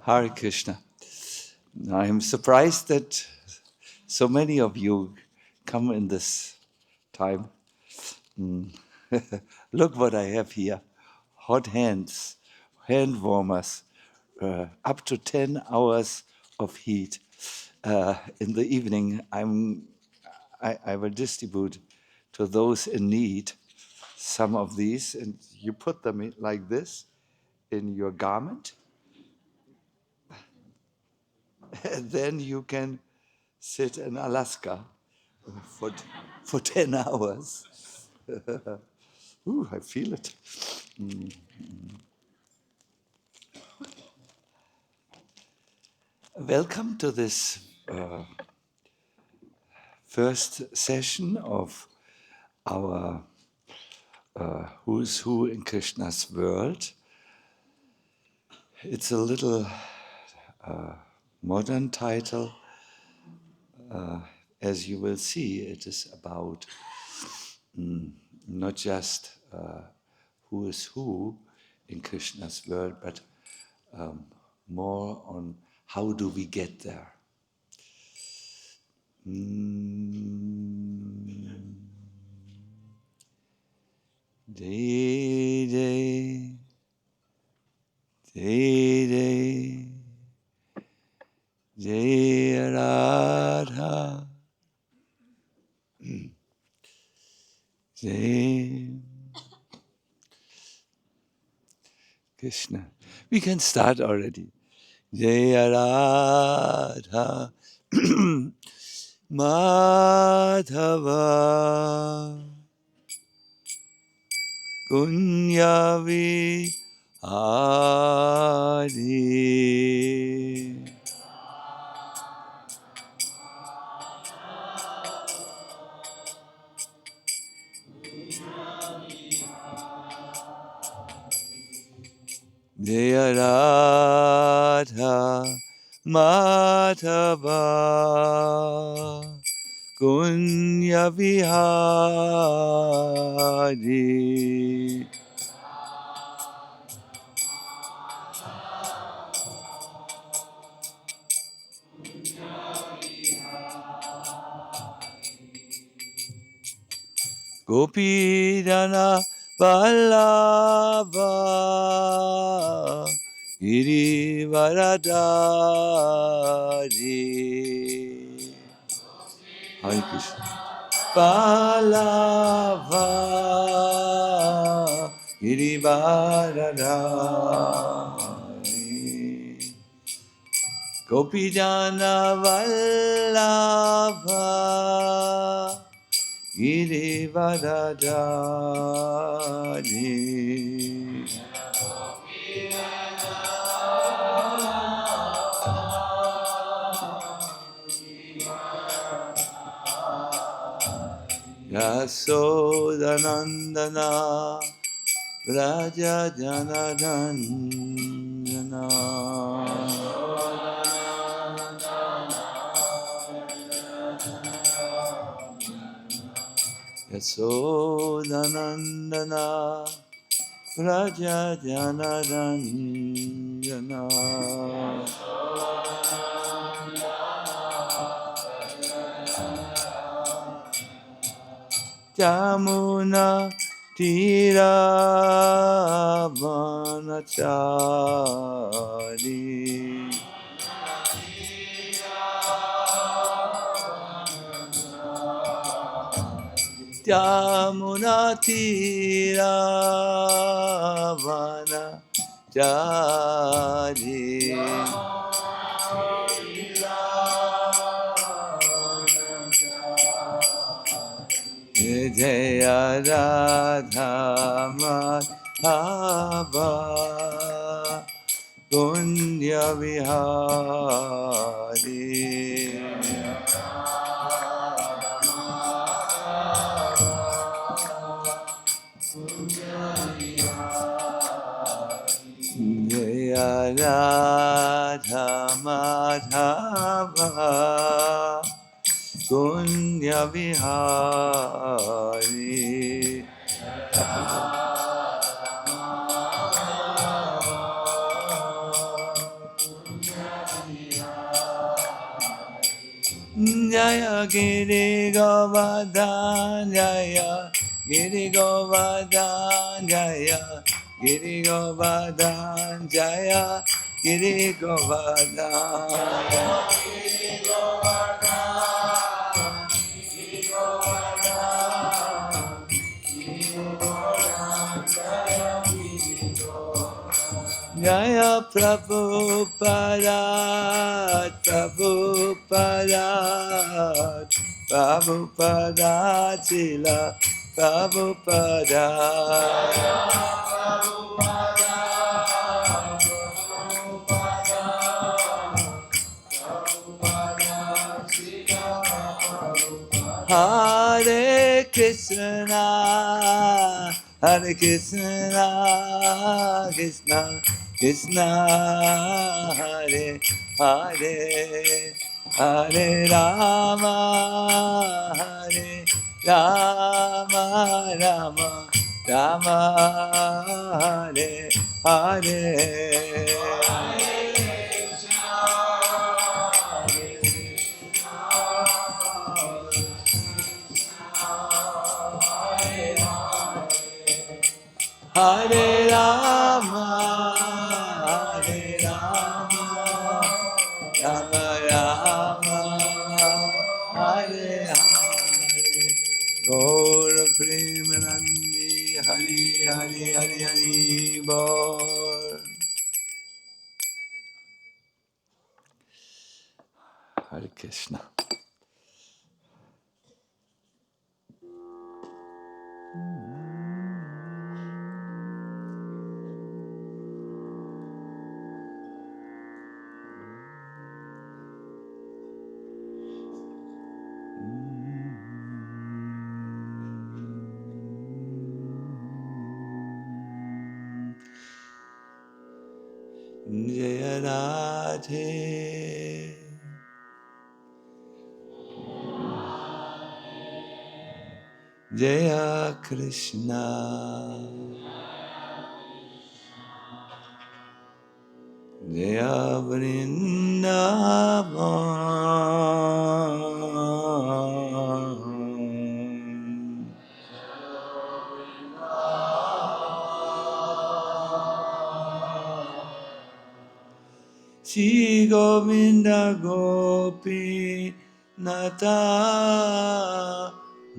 Hare Krishna. I'm surprised that so many of you come in this time. Look what I have here. Hot hands, hand warmers, up to 10 hours of heat. In the evening, I will distribute to those in need some of these, and you put them in, like this in your garment. And then you can sit in Alaska for 10 hours. Ooh, I feel it. Welcome to this first session of our Who's Who in Krishna's World. It's a little modern title. As you will see, it is about not just who is who in Krishna's world, but more on how do we get there. Day, day, day, day, Jai Radha, Jai Krishna. We can start already. Jai Radha, Madhava, Kunyavi Adi. Jaya Radha Madhava Kunya Vihari. Gopidana Vallabha Girivaradari. Hare Krishna. Vallabha Girivaradari. Gopidana Vallabha Girivaradari. Yasodanandana Vraja Janadandana. Yasodanandana Vraja Janadandana. Jamuna Tira Vanachari. Jamuna Tira Vanachari. Jaya Radha Madhava Kunya Vihari. Jaya Radha Madhava Kunya Vihari. Jaya Giri Govardhana Jaya Giri Govardhana Jaya Giri Govardhana Jaya Giri Govardhana Jaya Prabhupada, Prabhupada, Prabhupada, Srila Prabhupada. Hare Krishna, Hare Krishna, Krishna Krishna, Hare Hare, Hare Rama, Hare Rama, Rama Rama, Hare Hare. Hare Rama, Hare Rama, Rama Rama, Hare Hare. Gaur Premanandi, Hari Hari Hari Hari Bol. Hare Krishna. Jaya Radhe, Jaya Krishna, Jaya Vrindavana. Shri Govinda Gopi Nata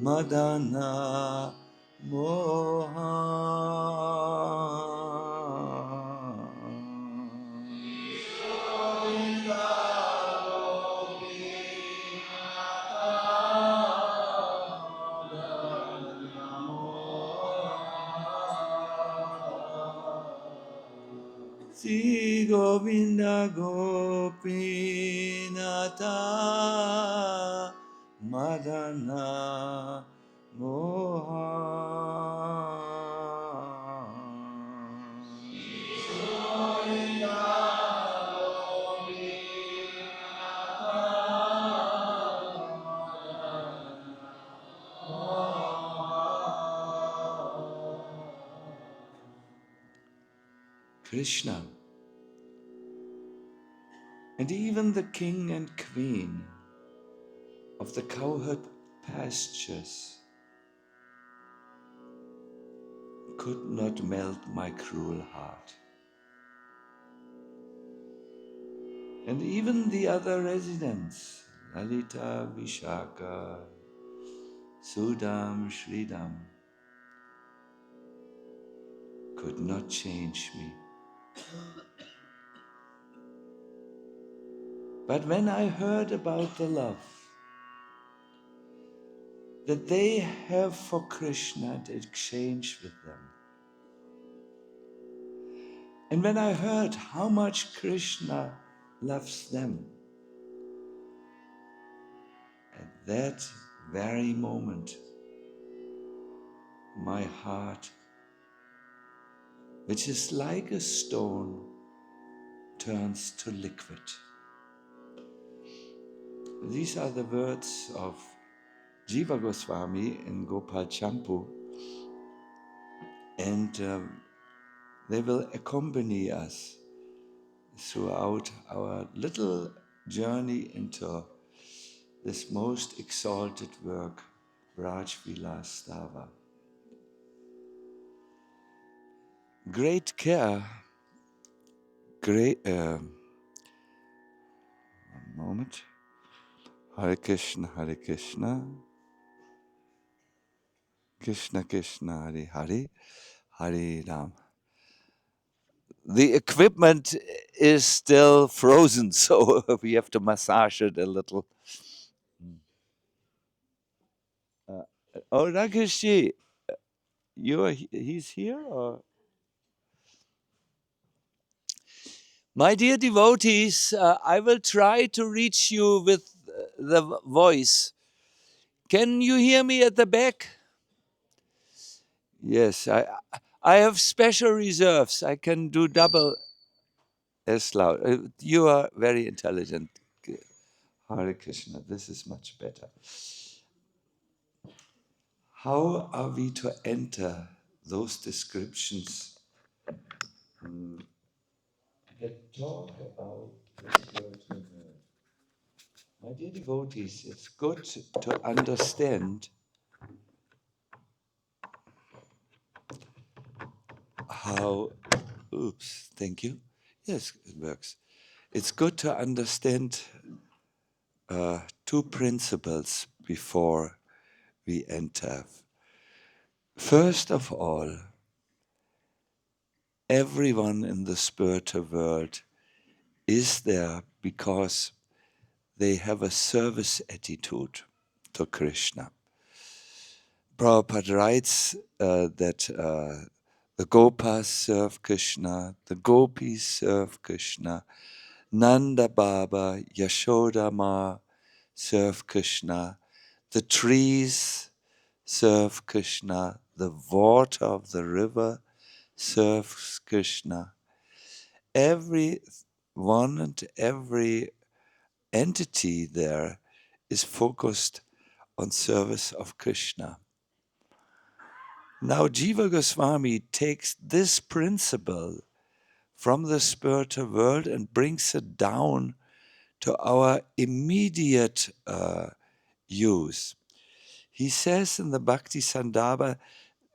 Madana Mohan. Shri Govinda Gopinata Madana Mohan. Krishna and even the king and queen of the cowherd pastures could not melt my cruel heart. And even the other residents, Lalita, Vishaka, Sudam, Sridham, could not change me. But when I heard about the love that they have for Krishna and exchange with them, and when I heard how much Krishna loves them, at that very moment, my heart, which is like a stone, turns to liquid. These are the words of Jiva Goswami in Gopal Champu, and they will accompany us throughout our little journey into this most exalted work, Raj Vilas Dava. Great care, one moment. Hare Krishna, Krishna Krishna, Hare Hare, Hare Ram. The equipment is still frozen, so we have to massage it a little. Oh, Rakeshji, he's here? Or? My dear devotees, I will try to reach you with the voice. Can you hear me at the back? Yes, I have special reserves. I can do double as loud. You are very intelligent. Hare Krishna, this is much better. How are we to enter those descriptions that talk about the spiritual world? My dear devotees, it's good to understand how, thank you. Yes, it works. It's good to understand two principles before we enter. First of all, everyone in the spiritual world is there because they have a service attitude to Krishna. Prabhupada writes that the Gopas serve Krishna, the Gopis serve Krishna, Nanda Baba, Yashoda Ma serve Krishna, the trees serve Krishna, the water of the river serves Krishna. Every one and every entity there is focused on service of Krishna. Now Jiva Goswami takes this principle from the spiritual world and brings it down to our immediate use. He says in the Bhakti Sandarbha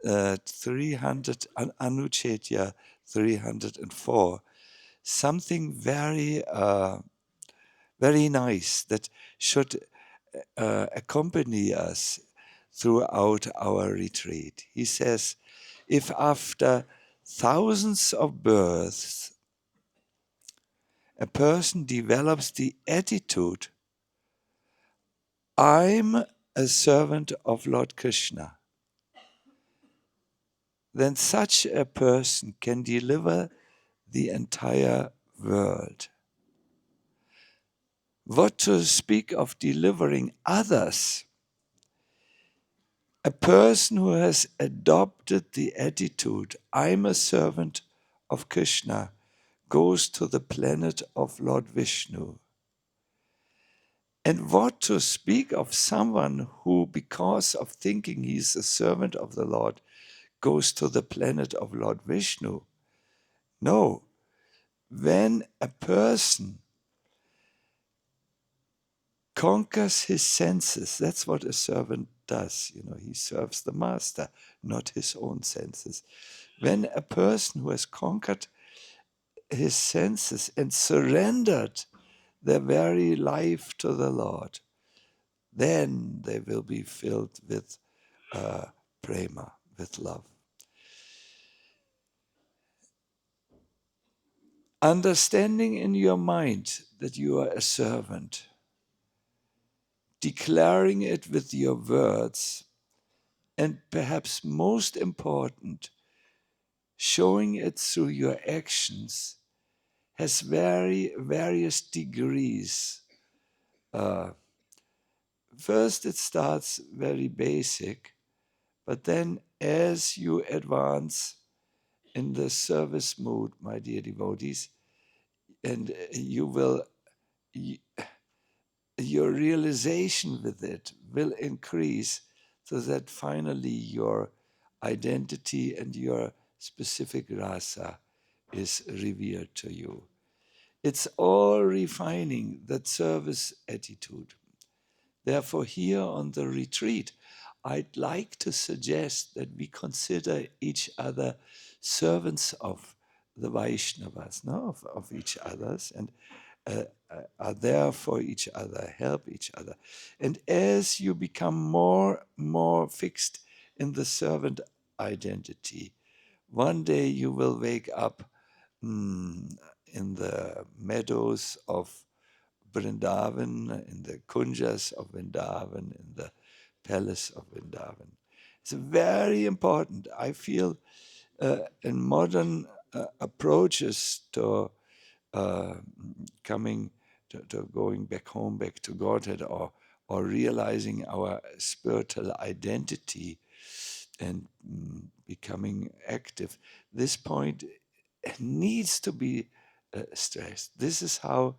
300, Anuchetya 304, something very, very nice that should accompany us throughout our retreat. He says, if after thousands of births a person develops the attitude, I'm a servant of Lord Krishna, then such a person can deliver the entire world. What to speak of delivering others? A person who has adopted the attitude, I'm a servant of Krishna, goes to the planet of Lord Vishnu. And what to speak of someone who, because of thinking he's a servant of the Lord, goes to the planet of Lord Vishnu? No. When a person conquers his senses, that's what a servant does. You know, he serves the master, not his own senses. When a person who has conquered his senses and surrendered their very life to the Lord, then they will be filled with prema, with love. Understanding in your mind that you are a servant, declaring it with your words, and perhaps most important, showing it through your actions, has various degrees. First, it starts very basic, but then as you advance in the service mood, my dear devotees, and your realization with it will increase so that finally your identity and your specific rasa is revealed to you. It's all refining that service attitude. Therefore, here on the retreat, I'd like to suggest that we consider each other servants of the Vaishnavas, no? Of each others, and are there for each other, help each other. And as you become more fixed in the servant identity, one day you will wake up in the meadows of Vrindavan, in the kunjas of Vrindavan, in the palace of Vrindavan. It's very important. I feel in modern approaches to coming to going back home, back to Godhead, or realizing our spiritual identity and becoming active. This point needs to be stressed. This is how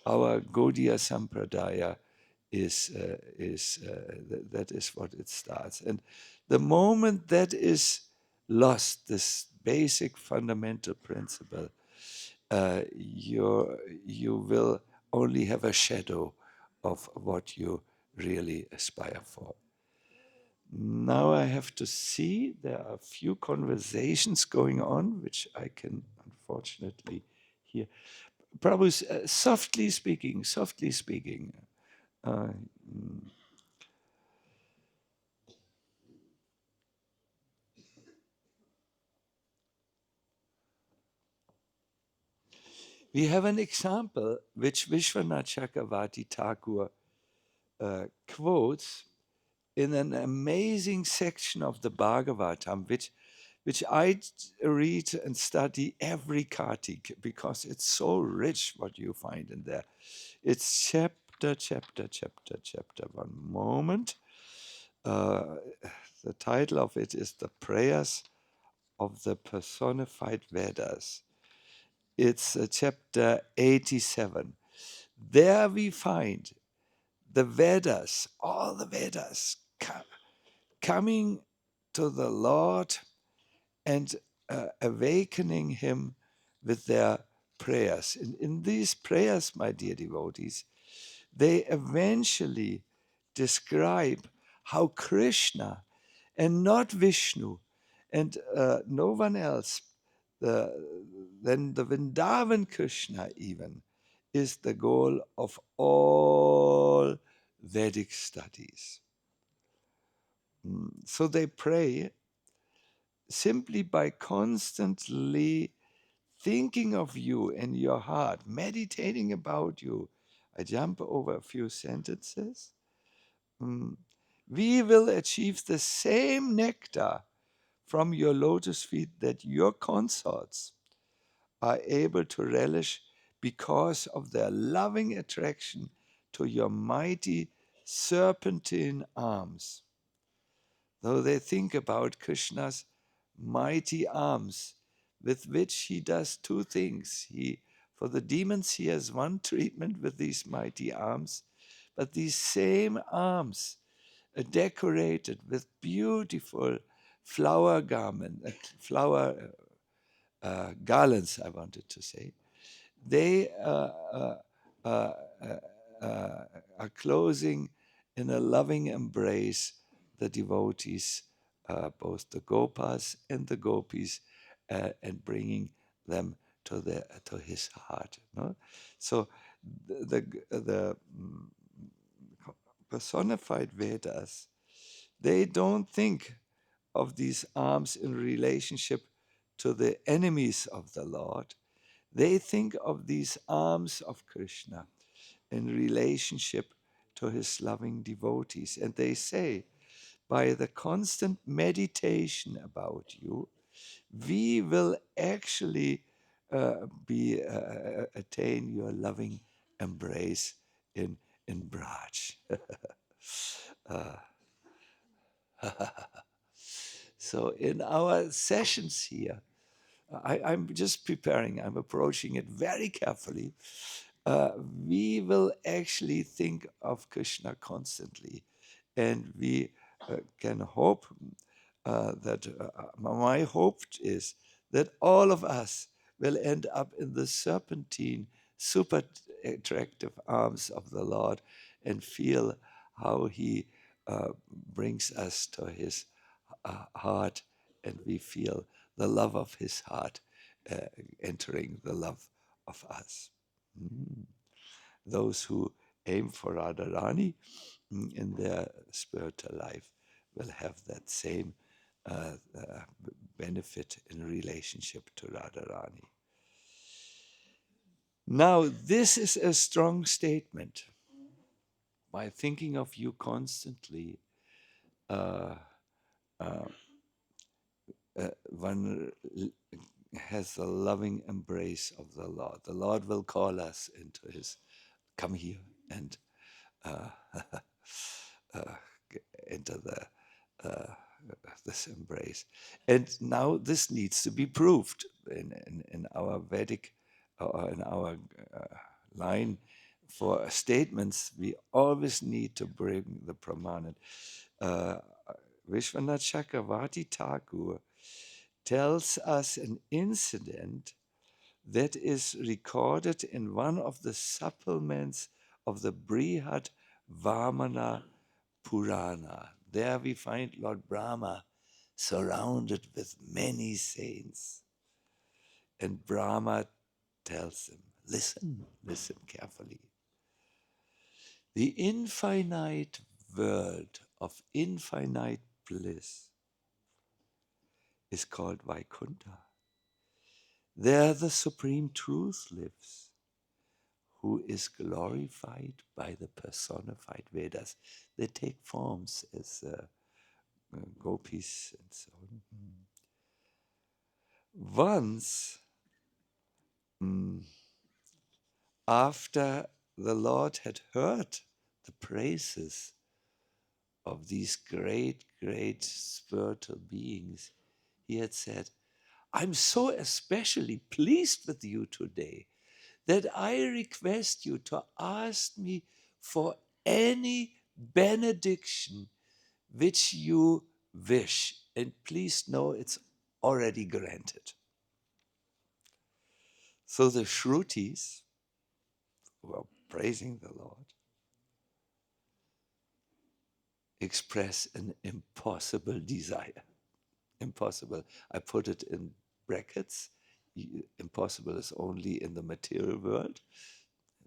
our Gaudiya Sampradaya that is what it starts. And the moment that is lost, this basic fundamental principle, you will only have a shadow of what you really aspire for. Now I have to see, there are a few conversations going on, which I can unfortunately hear. Prabhu, softly speaking, softly speaking. We have an example which Vishwanath Chakravarti Thakur quotes in an amazing section of the Bhagavatam, which I read and study every Kartik because it's so rich what you find in there. It's chapter. One moment. The title of it is The Prayers of the Personified Vedas. It's chapter 87. There we find the Vedas, all the Vedas, coming to the Lord and awakening him with their prayers. In these prayers, my dear devotees, they eventually describe how Krishna and not Vishnu and no one else then the Vrindavan Krishna even is the goal of all Vedic studies. So they pray simply by constantly thinking of you in your heart, meditating about you. I jump over a few sentences. We will achieve the same nectar from your lotus feet that your consorts are able to relish because of their loving attraction to your mighty serpentine arms. Though they think about Krishna's mighty arms, with which he does two things. For the demons, he has one treatment with these mighty arms, but these same arms are decorated with beautiful flower garlands, I wanted to say. They are closing in a loving embrace the devotees, both the gopas and the gopis, and bringing them to his heart. No? So the personified Vedas, they don't think of these arms in relationship to the enemies of the Lord. They think of these arms of Krishna in relationship to his loving devotees. And they say, by the constant meditation about you, we will actually attain your loving embrace in Braj. So in our sessions here, I'm just preparing, I'm approaching it very carefully. We will actually think of Krishna constantly, and we can hope that my hope is that all of us will end up in the serpentine, super attractive arms of the Lord and feel how he brings us to his heart, and we feel the love of his heart entering the love of us. Mm. Those who aim for Radharani in their spiritual life will have that same benefit in relationship to Radharani. Now, this is a strong statement. By thinking of you constantly, one has a loving embrace of the Lord. The Lord will call us into his, come here and enter this embrace. And now this needs to be proved in our Vedic, or in our line for statements. We always need to bring the pramanat. Vishwanath Chakravarti Thakur tells us an incident that is recorded in one of the supplements of the Brihad Vamana Purana. There we find Lord Brahma surrounded with many saints. And Brahma tells him, listen carefully. The infinite world of infinite bliss is called Vaikuntha. There the Supreme Truth lives, who is glorified by the personified Vedas. They take forms as gopis and so on. Once, after the Lord had heard the praises of these great, great spiritual beings, he had said, I'm so especially pleased with you today that I request you to ask me for any benediction which you wish. And please know it's already granted. So the Shrutis, who are praising the Lord, express an impossible desire. Impossible. I put it in brackets. Impossible is only in the material world.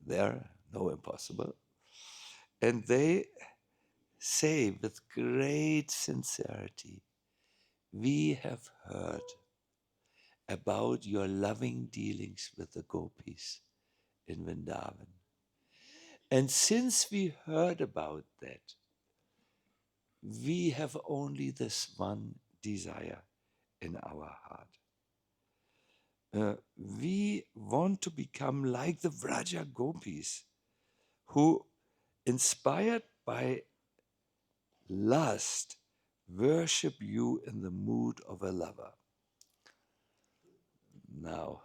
There, no impossible. And they say with great sincerity, we have heard about your loving dealings with the gopis in Vrindavan. And since we heard about that, we have only this one desire in our heart. We want to become like the Vraja gopis, who, inspired by lust, worship you in the mood of a lover. Now,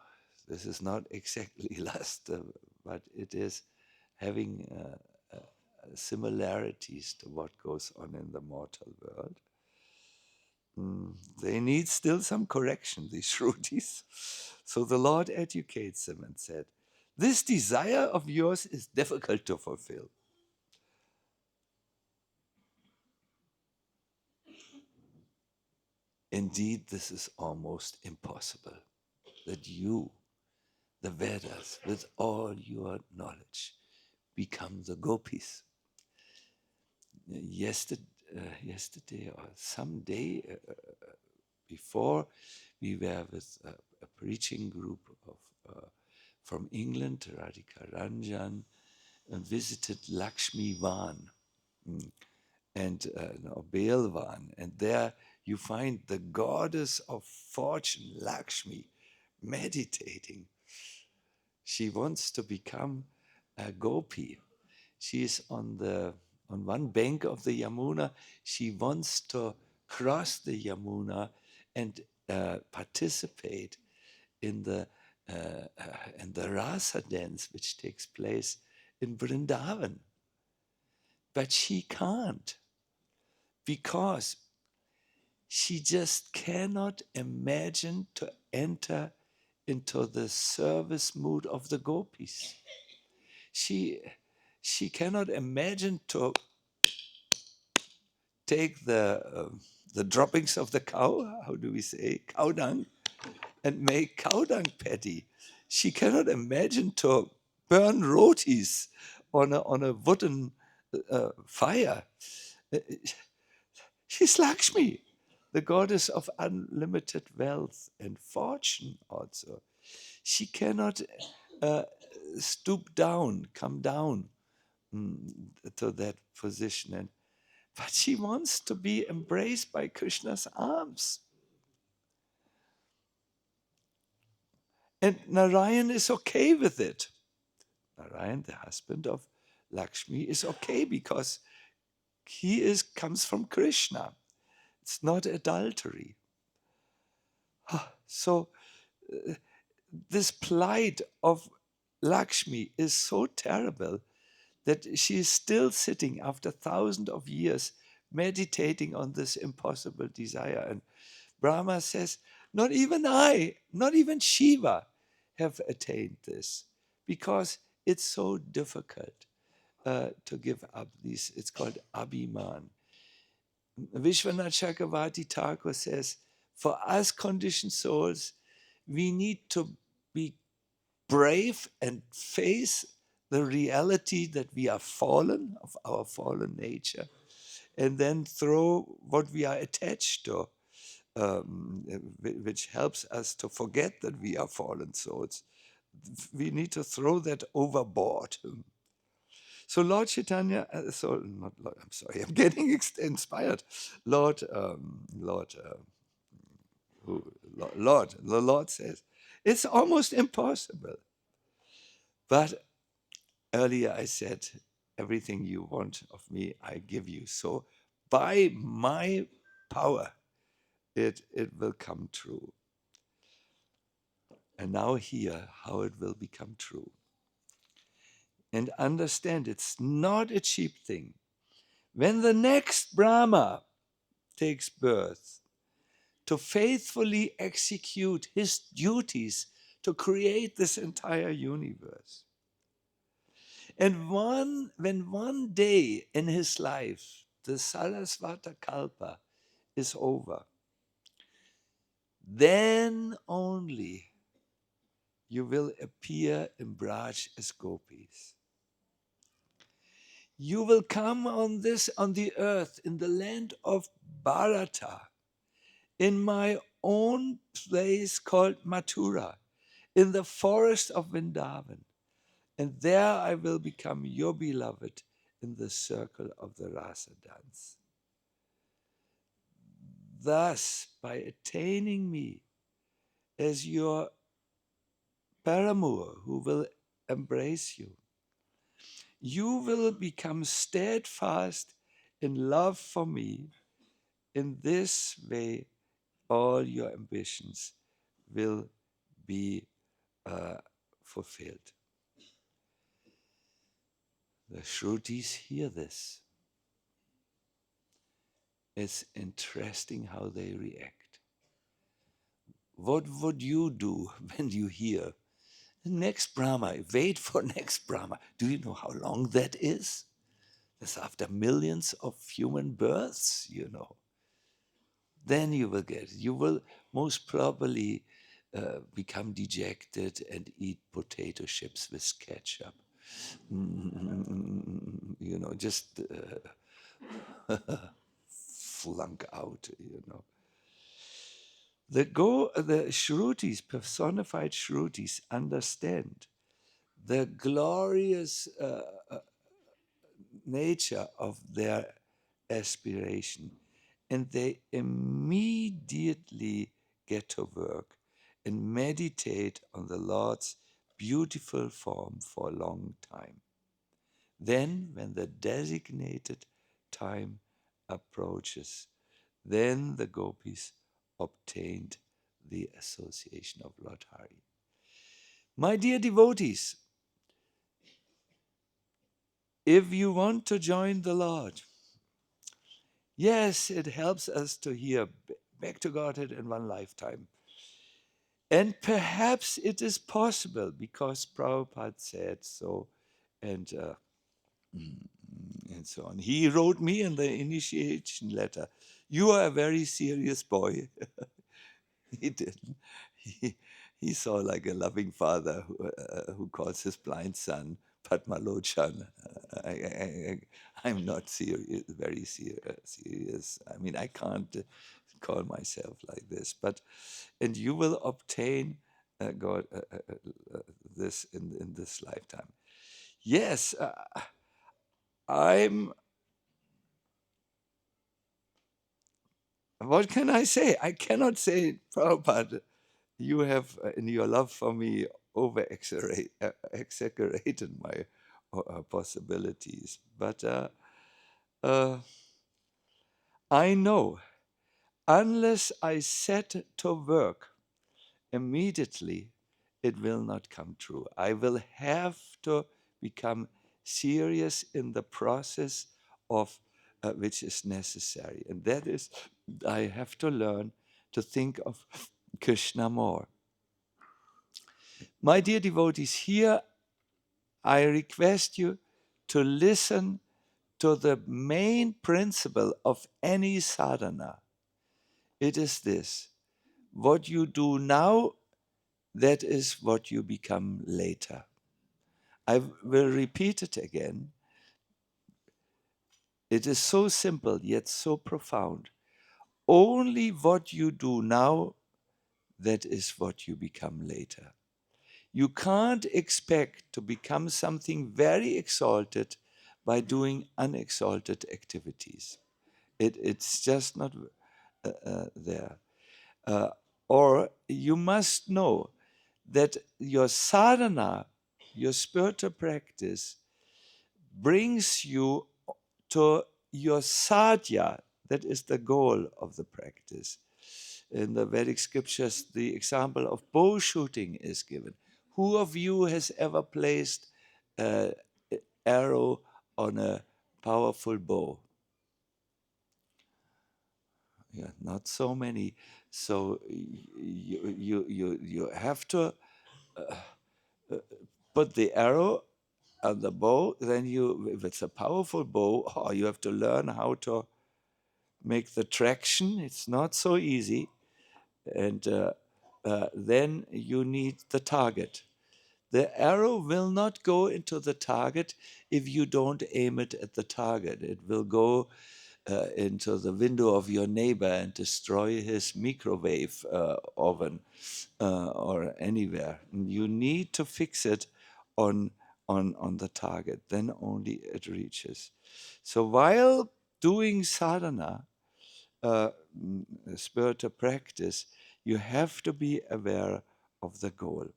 this is not exactly lust, but it is having similarities to what goes on in the mortal world. They need still some correction, these Shrutis. So the Lord educates them and said, this desire of yours is difficult to fulfill. Indeed, this is almost impossible, that you, the Vedas, with all your knowledge, become the gopis. Yesterday or some day before, we were with a preaching group of from England, Radhika Ranjan, and visited Lakshmi Van and Belvan, and there you find the goddess of fortune, Lakshmi, meditating. She wants to become a gopi. She is on one bank of the Yamuna. She wants to cross the Yamuna and participate in the rasa dance which takes place in Vrindavan. But she can't, because she just cannot imagine to enter into the service mood of the gopis. She cannot imagine to take the droppings of the cow, how do we say, cow dung, and make cow dung patty. She cannot imagine to burn rotis on a wooden fire. She's Lakshmi, the goddess of unlimited wealth and fortune also. She cannot stoop down, come down to that position. But she wants to be embraced by Krishna's arms. And Narayan is okay with it. Narayan, the husband of Lakshmi, is okay because he comes from Krishna. It's not adultery. So this plight of Lakshmi is so terrible that she is still sitting after thousands of years meditating on this impossible desire. And Brahma says, not even I, not even Shiva have attained this because it's so difficult to give up these. It's called abhiman. Vishwanath Chakravarti Thakur says, for us conditioned souls, we need to be brave and face the reality that we are fallen, of our fallen nature, and then throw what we are attached to, which helps us to forget that we are fallen souls. We need to throw that overboard. So Lord Chaitanya, not Lord, I'm sorry, I'm getting inspired. The Lord says, it's almost impossible. But earlier I said, everything you want of me, I give you. So by my power, it will come true. And now hear how it will become true. And understand it's not a cheap thing. When the next Brahma takes birth, to faithfully execute his duties to create this entire universe. And when one day in his life, the Sarasvata Kalpa is over, then only you will appear in Braj as gopis. You will come on the earth, in the land of Bharata, in my own place called Mathura, in the forest of Vrindavan. And there I will become your beloved in the circle of the rasa dance. Thus, by attaining me as your paramour who will embrace you, you will become steadfast in love for me. In this way, all your ambitions will be fulfilled. The Shrutis hear this. It's interesting how they react. What would you do when you hear next Brahma? Wait for next Brahma. Do you know how long that is? That's after millions of human births, you know. Then you will get it. You will most probably become dejected and eat potato chips with ketchup. You know, just flunk out, you know. The Shrutis, personified Shrutis, understand the glorious nature of their aspiration, and they immediately get to work and meditate on the Lord's beautiful form for a long time. Then, when the designated time approaches, then the gopis obtained the association of Lord Hari. My dear devotees, if you want to join the Lord, yes, it helps us to hear back to Godhead in one lifetime. And perhaps it is possible because Prabhupada said so, and and so on. He wrote me in the initiation letter, "You are a very serious boy." He didn't. He saw like a loving father who calls his blind son Padmalochan. I'm not serious, very serious. I mean, I can't call myself like this. But and you will obtain God this in this lifetime. Yes, I'm. What can I say? I cannot say, Prabhupada, you have, in your love for me, exaggerated my possibilities. But I know, unless I set to work immediately, it will not come true. I will have to become serious in the process of which is necessary. And that is, I have to learn to think of Krishna more. My dear devotees, here I request you to listen to the main principle of any sadhana. It is this: what you do now, that is what you become later. I will repeat it again. It is so simple yet so profound. Only what you do now, that is what you become later. You can't expect to become something very exalted by doing unexalted activities. It's just not there. Or you must know that your sadhana, your spiritual practice, brings you to your sadhya. That is the goal of the practice. In the Vedic scriptures, the example of bow shooting is given. Who of you has ever placed an arrow on a powerful bow? Yeah, not so many. So you have to put the arrow on the bow. Then if it's a powerful bow, you have to learn how to make the traction. It's not so easy. And then you need the target. The arrow will not go into the target if you don't aim it at the target. It will go into the window of your neighbor and destroy his microwave oven or anywhere. And you need to fix it on the target. Then only it reaches. So while doing sadhana, spiritual practice, you have to be aware of the goal.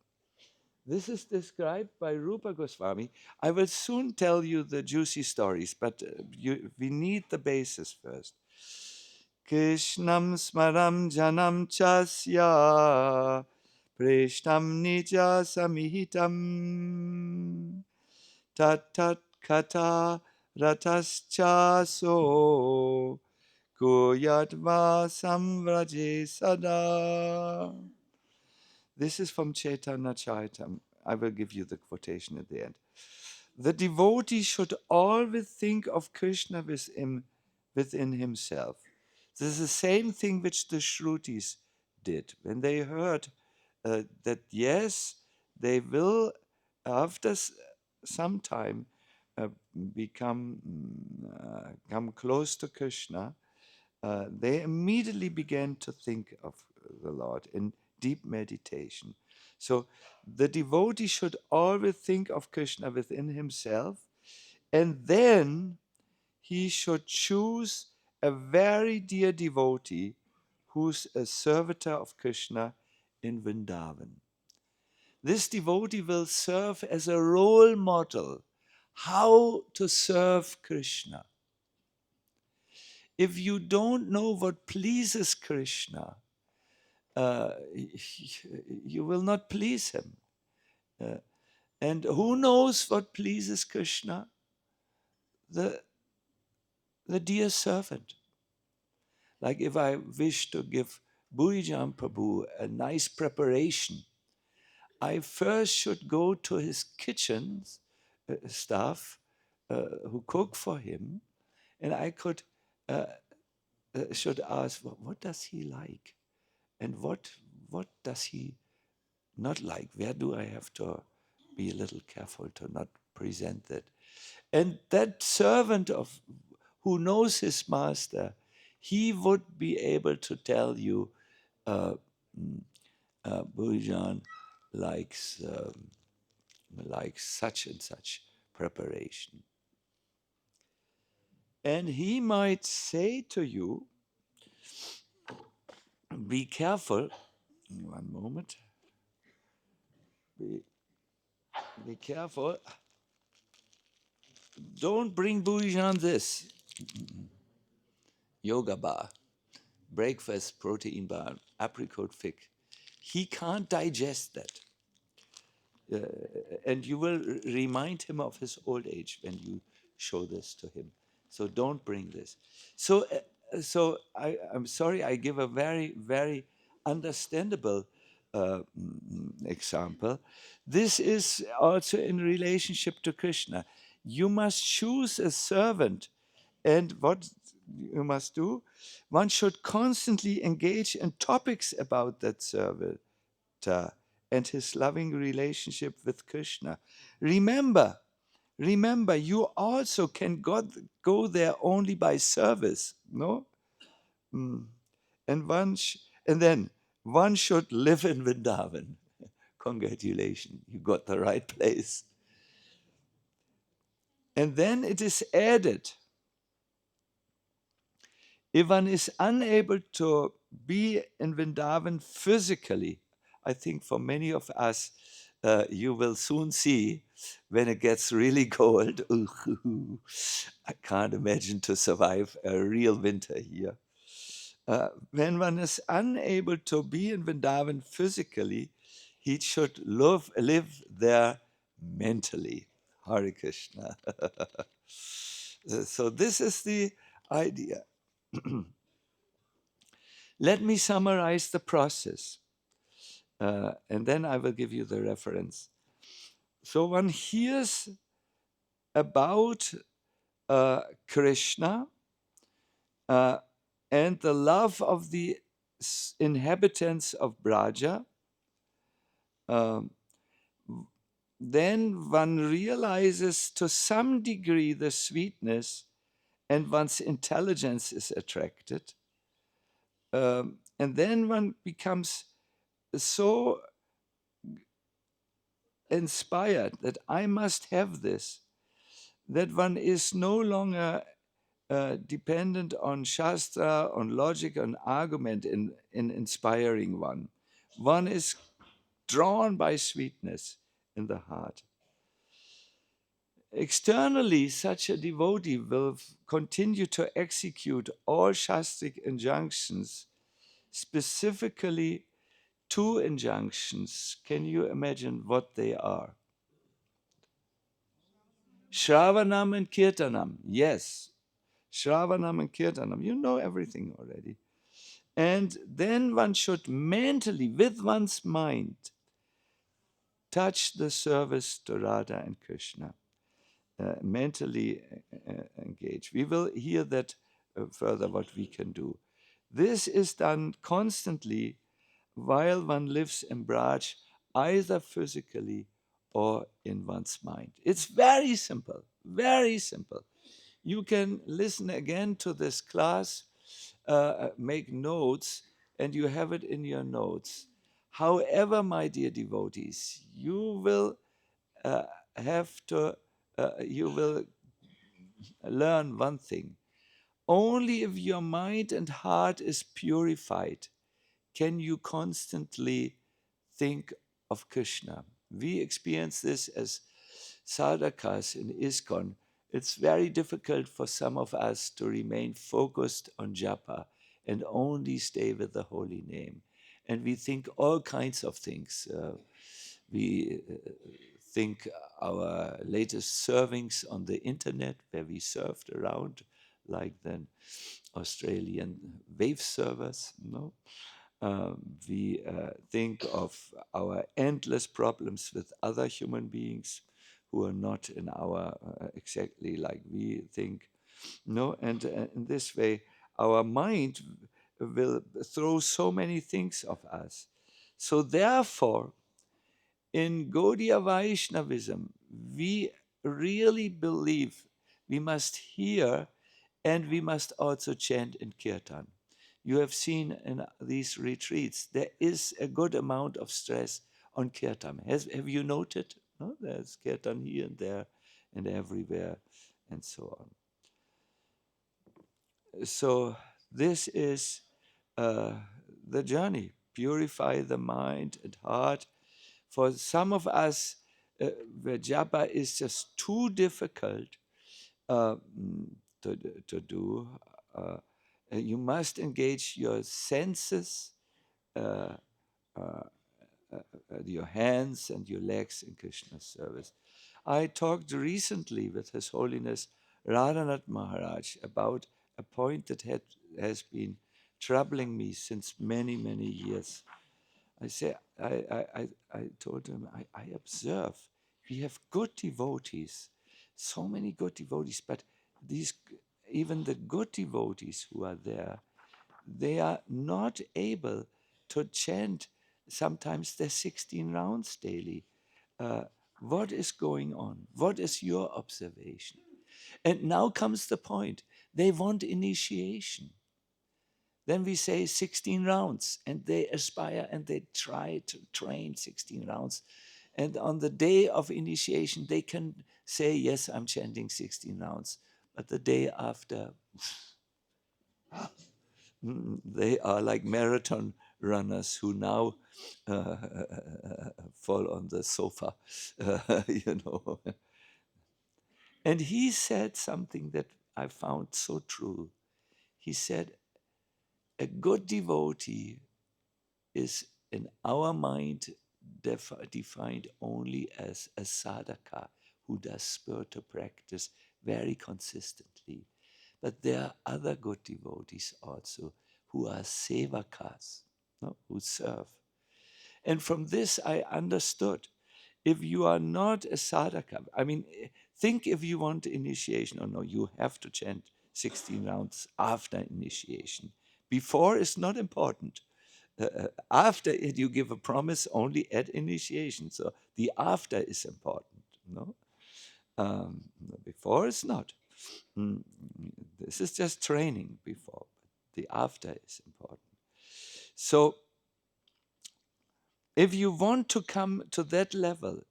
This is described by Rupa Goswami. I will soon tell you the juicy stories, but we need the basis first. Krishnam smaram janam chasya preshtam nija samihitam tat tat kata rataschaso Kuyatva samvraje sada. This is from Chaitanya Charitam. I will give you the quotation at the end. The devotee should always think of Krishna within himself. This is the same thing which the Shrutis did. When they heard that, yes, they will, after some time, come close to Krishna, they immediately began to think of the Lord in deep meditation. So the devotee should always think of Krishna within himself, and then he should choose a very dear devotee who's a servitor of Krishna in Vrindavan. This devotee will serve as a role model how to serve Krishna. If you don't know what pleases Krishna, you will not please him. And who knows what pleases Krishna? The dear servant. Like if I wish to give Bhurijam Prabhu a nice preparation, I first should go to his kitchen staff who cook for him, and I should ask, what does he like, and what does he not like? Where do I have to be a little careful to not present that? And that servant who knows his master, he would be able to tell you, Bhujan likes such and such preparation. And he might say to you, be careful, one moment, be careful, don't bring Bhujan this, yoga bar, breakfast protein bar, apricot fig. He can't digest that. And you will remind him of his old age when you show this to him. So don't bring this. So, I'm sorry, I give a very, very understandable example. This is also in relationship to Krishna. You must choose a servant, and what you must do, one should constantly engage in topics about that service and his loving relationship with Krishna. Remember, you also can go there only by service, no? And then one should live in Vrindavan. Congratulations, you got the right place. And then it is added, if one is unable to be in Vrindavan physically, I think for many of us, you will soon see when it gets really cold. I can't imagine to survive a real winter here. When one is unable to be in Vrindavan physically, he should live there mentally. Hare Krishna. So this is the idea. Let me summarize the process, and then I will give you the reference. So one hears about Krishna and the love of the inhabitants of Braja. Then one realizes to some degree the sweetness, and one's intelligence is attracted. And then one becomes so inspired that I must have this, that one is no longer dependent on Shastra, on logic, on argument in inspiring one. One is drawn by sweetness in the heart. Externally, such a devotee will continue to execute all Shastric injunctions, specifically two injunctions. Can you imagine what they are? Shravanam and Kirtanam. Yes, Shravanam and Kirtanam. You know everything already. And then one should mentally, with one's mind, touch the service to Radha and Krishna. Mentally engage. We will hear that further, what we can do. This is done constantly while one lives in Braj, either physically or in one's mind. It's very simple, very simple. You can listen again to this class, make notes, and you have it in your notes. However, my dear devotees, you will you will learn one thing. Only if your mind and heart is purified can you constantly think of Krishna. We experience this as sadhakas in ISKCON. It's very difficult for some of us to remain focused on japa and only stay with the holy name. And we think all kinds of things. We think our latest servings on the internet, where we surfed around like the Australian wave servers, no? We think of our endless problems with other human beings who are not in our exactly like we think. No, and in this way, our mind will throw so many things of us. So therefore, in Gaudiya Vaishnavism, we really believe we must hear and we must also chant in kirtan. You have seen in these retreats, there is a good amount of stress on kirtan. Have you noted? No? There's kirtan here and there and everywhere and so on. So this is the journey. Purify the mind and heart. For some of us, where japa is just too difficult to do, you must engage your senses, uh, uh, your hands and your legs in Krishna's service. I talked recently with His Holiness Radhanath Maharaj about a point that has been troubling me since many, many years. I told him, I observe we have good devotees, so many good devotees, but these, even the good devotees who are there, they are not able to chant sometimes their 16 rounds daily. What is going on? What is your observation? And now comes the point. They want initiation. Then we say 16 rounds, and they aspire and they try to train 16 rounds. And on the day of initiation, they can say, yes, I'm chanting 16 rounds. But the day after, they are like marathon runners who now fall on the sofa, you know. And he said something that I found so true. He said, a good devotee is in our mind defined only as a sadhaka who does spiritual practice very consistently. But there are other good devotees also who are sevakas, no, who serve. And from this I understood, if you are not a sadhaka, I mean, think if you want initiation or no, you have to chant 16 rounds after initiation. Before is not important. After it, you give a promise only at initiation. So the after is important, no? Before is not. This is just training before. But the after is important. So if you want to come to that level,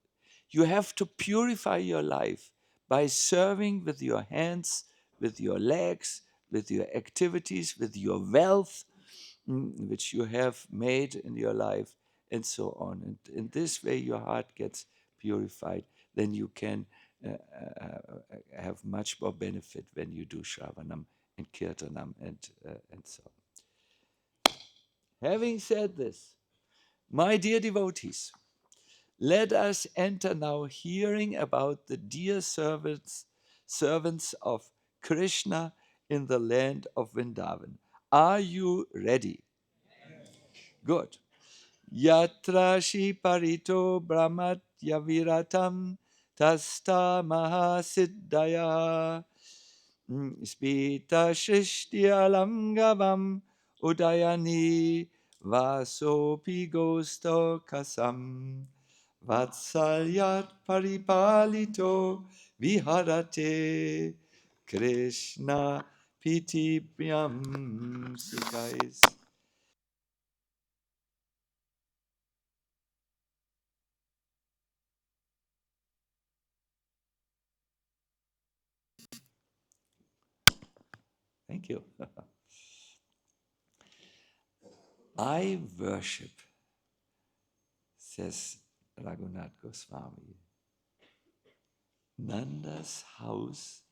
you have to purify your life by serving with your hands, with your legs, with your activities, with your wealth, which you have made in your life, and so on. And in this way, your heart gets purified. Then you can have much more benefit when you do Shravanam and Kirtanam and so on. Having said this, my dear devotees, let us enter now hearing about the dear servants of Krishna in the land of Vrindavan. Are you ready? Good. Yatra parito brahmat yaviratam tasta mahasiddhaya spita shrishti alangavam udayani vasopi gosto kasam vatsalyat paripalito viharate Krishna pitibhyam sukais. Thank you. I worship, says Raghunath Goswami, Nanda's house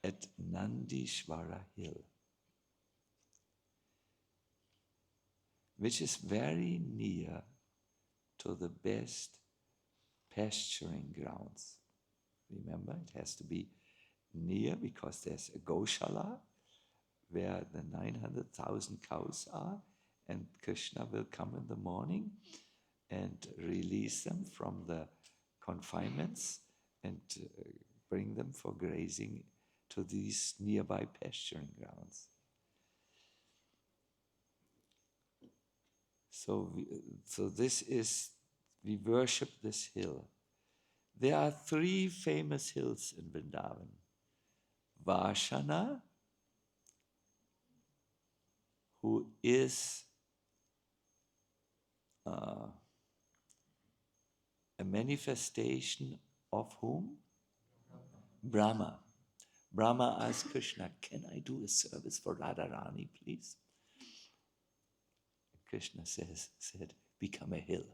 at Nandishvara Hill, which is very near to the best pasturing grounds. Remember, it has to be near because there's a Goshala where the 900,000 cows are, and Krishna will come in the morning and release them from the confinements and bring them for grazing to these nearby pasturing grounds. So we worship this hill. There are 3 famous hills in Vrindavan. Vashana, who is a manifestation of whom? Brahma. Brahma asked Krishna, can I do a service for Radharani, please? Krishna said, become a hill.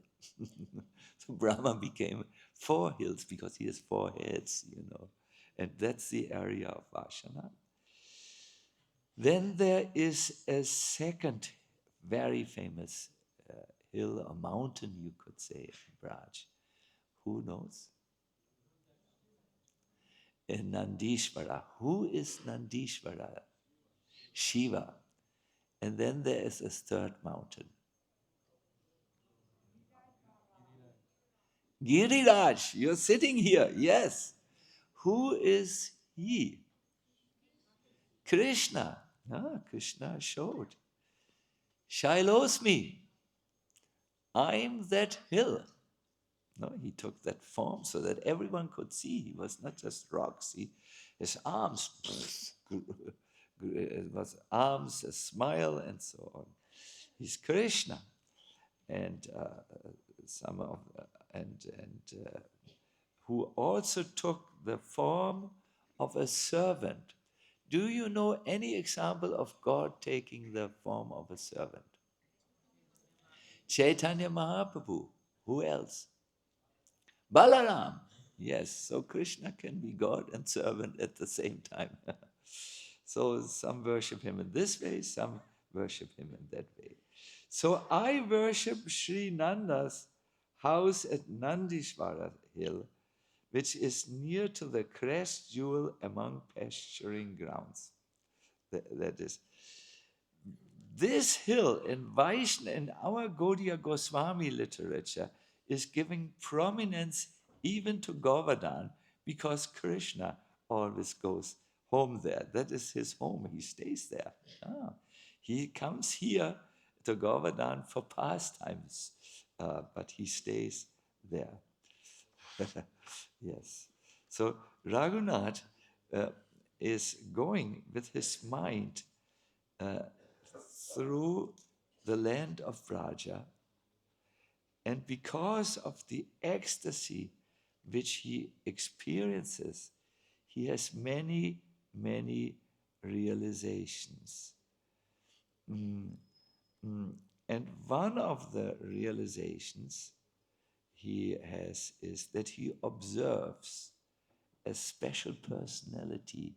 So Brahma became 4 hills because he has 4 heads, And that's the area of Vashana. Then there is a second very famous hill, a mountain, you could say, Braj. Who knows? In Nandishvara. Who is Nandishvara? Shiva. And then there is a third mountain. Giriraj, you're sitting here, yes. Who is he? Krishna. Krishna showed. Shailosmi, I'm that hill. No, he took that form so that everyone could see. He was not just rocks. His arms, it was arms, a smile, and so on. He's Krishna, and who also took the form of a servant. Do you know any example of God taking the form of a servant? Chaitanya Mahaprabhu. Who else? Balaram. Yes, so Krishna can be God and servant at the same time. So some worship him in this way, some worship him in that way. So I worship Sri Nanda's house at Nandishvara hill, which is near to the crest jewel among pasturing grounds. That is. This hill in Vaishnava, in our Gaudiya Goswami literature, is giving prominence even to Govardhana because Krishna always goes home there. That is his home. He stays there. He comes here to Govardhana for pastimes, but he stays there. Yes. So Raghunath is going with his mind through the land of Vraja, and because of the ecstasy which he experiences, he has many, many realizations. And one of the realizations he has is that he observes a special personality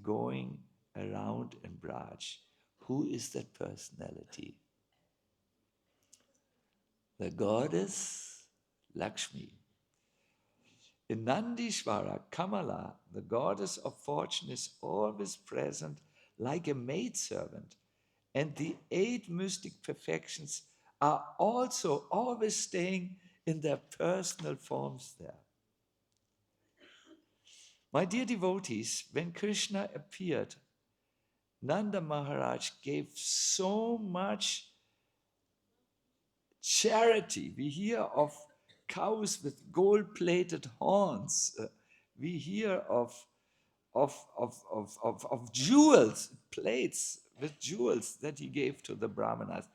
going around in Braj. Who is that personality? The goddess Lakshmi. In Nandishvara, Kamala, the goddess of fortune, is always present like a maidservant. And the 8 mystic perfections are also always staying in their personal forms there. My dear devotees, when Krishna appeared, Nanda Maharaj gave so much charity. We hear of cows with gold-plated horns. We hear of jewels, plates with jewels that he gave to the brahmanas.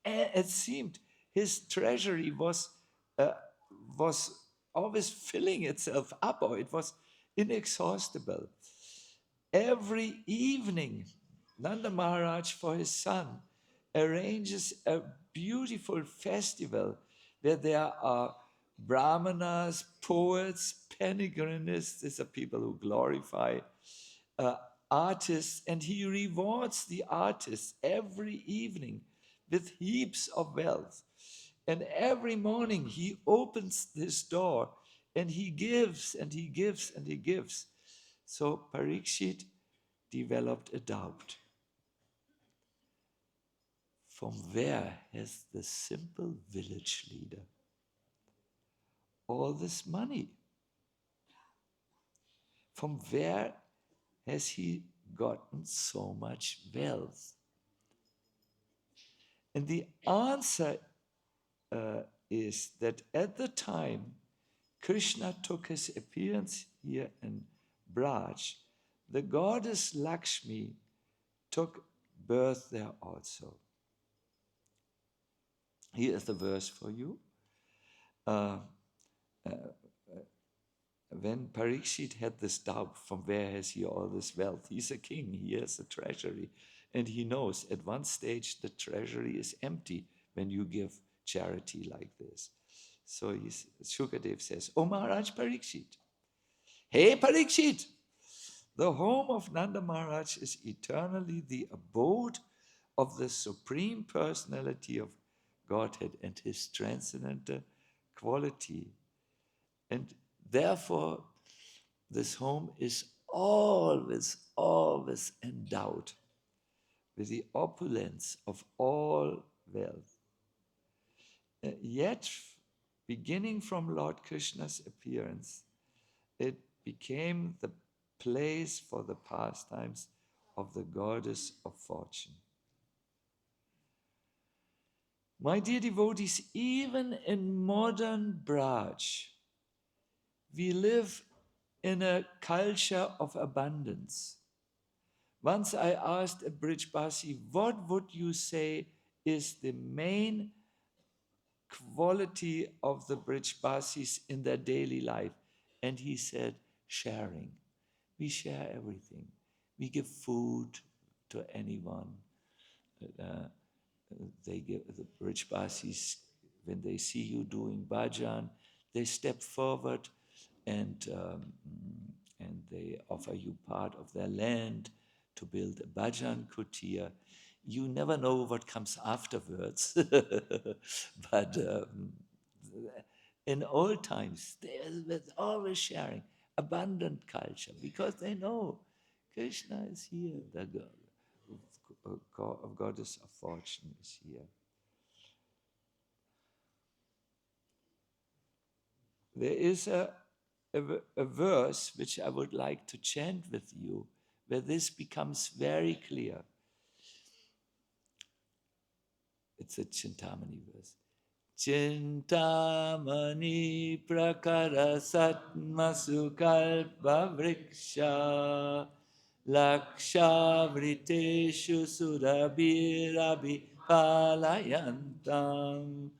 And it seemed his treasury was always filling itself up, or it was inexhaustible. Every evening, Nanda Maharaj, for his son, arranges a beautiful festival where there are brahmanas, poets, penigrinists, these are people who glorify, artists, and he rewards the artists every evening with heaps of wealth. And every morning he opens this door and he gives and he gives and he gives. So Parikshit developed a doubt. From where has the simple village leader all this money? From where has he gotten so much wealth? And the answer is that at the time Krishna took his appearance here in Braj, the goddess Lakshmi took birth there also. Here is the verse for you. When Parikshit had this doubt, from where has he all this wealth? He's a king, he has a treasury. And he knows at one stage the treasury is empty when you give charity like this. So Shukadev says, "Oh Maharaj Parikshit, hey Parikshit, the home of Nanda Maharaj is eternally the abode of the Supreme Personality of Godhead and his transcendental quality. And therefore, this home is always, always endowed with the opulence of all wealth. Yet, beginning from Lord Krishna's appearance, it became the place for the pastimes of the goddess of fortune. My dear devotees, even in modern Braj, we live in a culture of abundance. Once I asked a Brijbasi, what would you say is the main quality of the Brijbasis in their daily life? And he said, sharing. We share everything. We give food to anyone. They give the Brijbasis, when they see you doing bhajan, they step forward and they offer you part of their land to build a bhajan kutir. You never know what comes afterwards. But in old times, they were always sharing abundant culture because they know Krishna is here, the goddess of fortune is here. There is a verse which I would like to chant with you, where this becomes very clear. It's a Chintamani verse. Chintamani prakara satmasu kalpa vriksha laksha vriteshu surabhirabi palayantam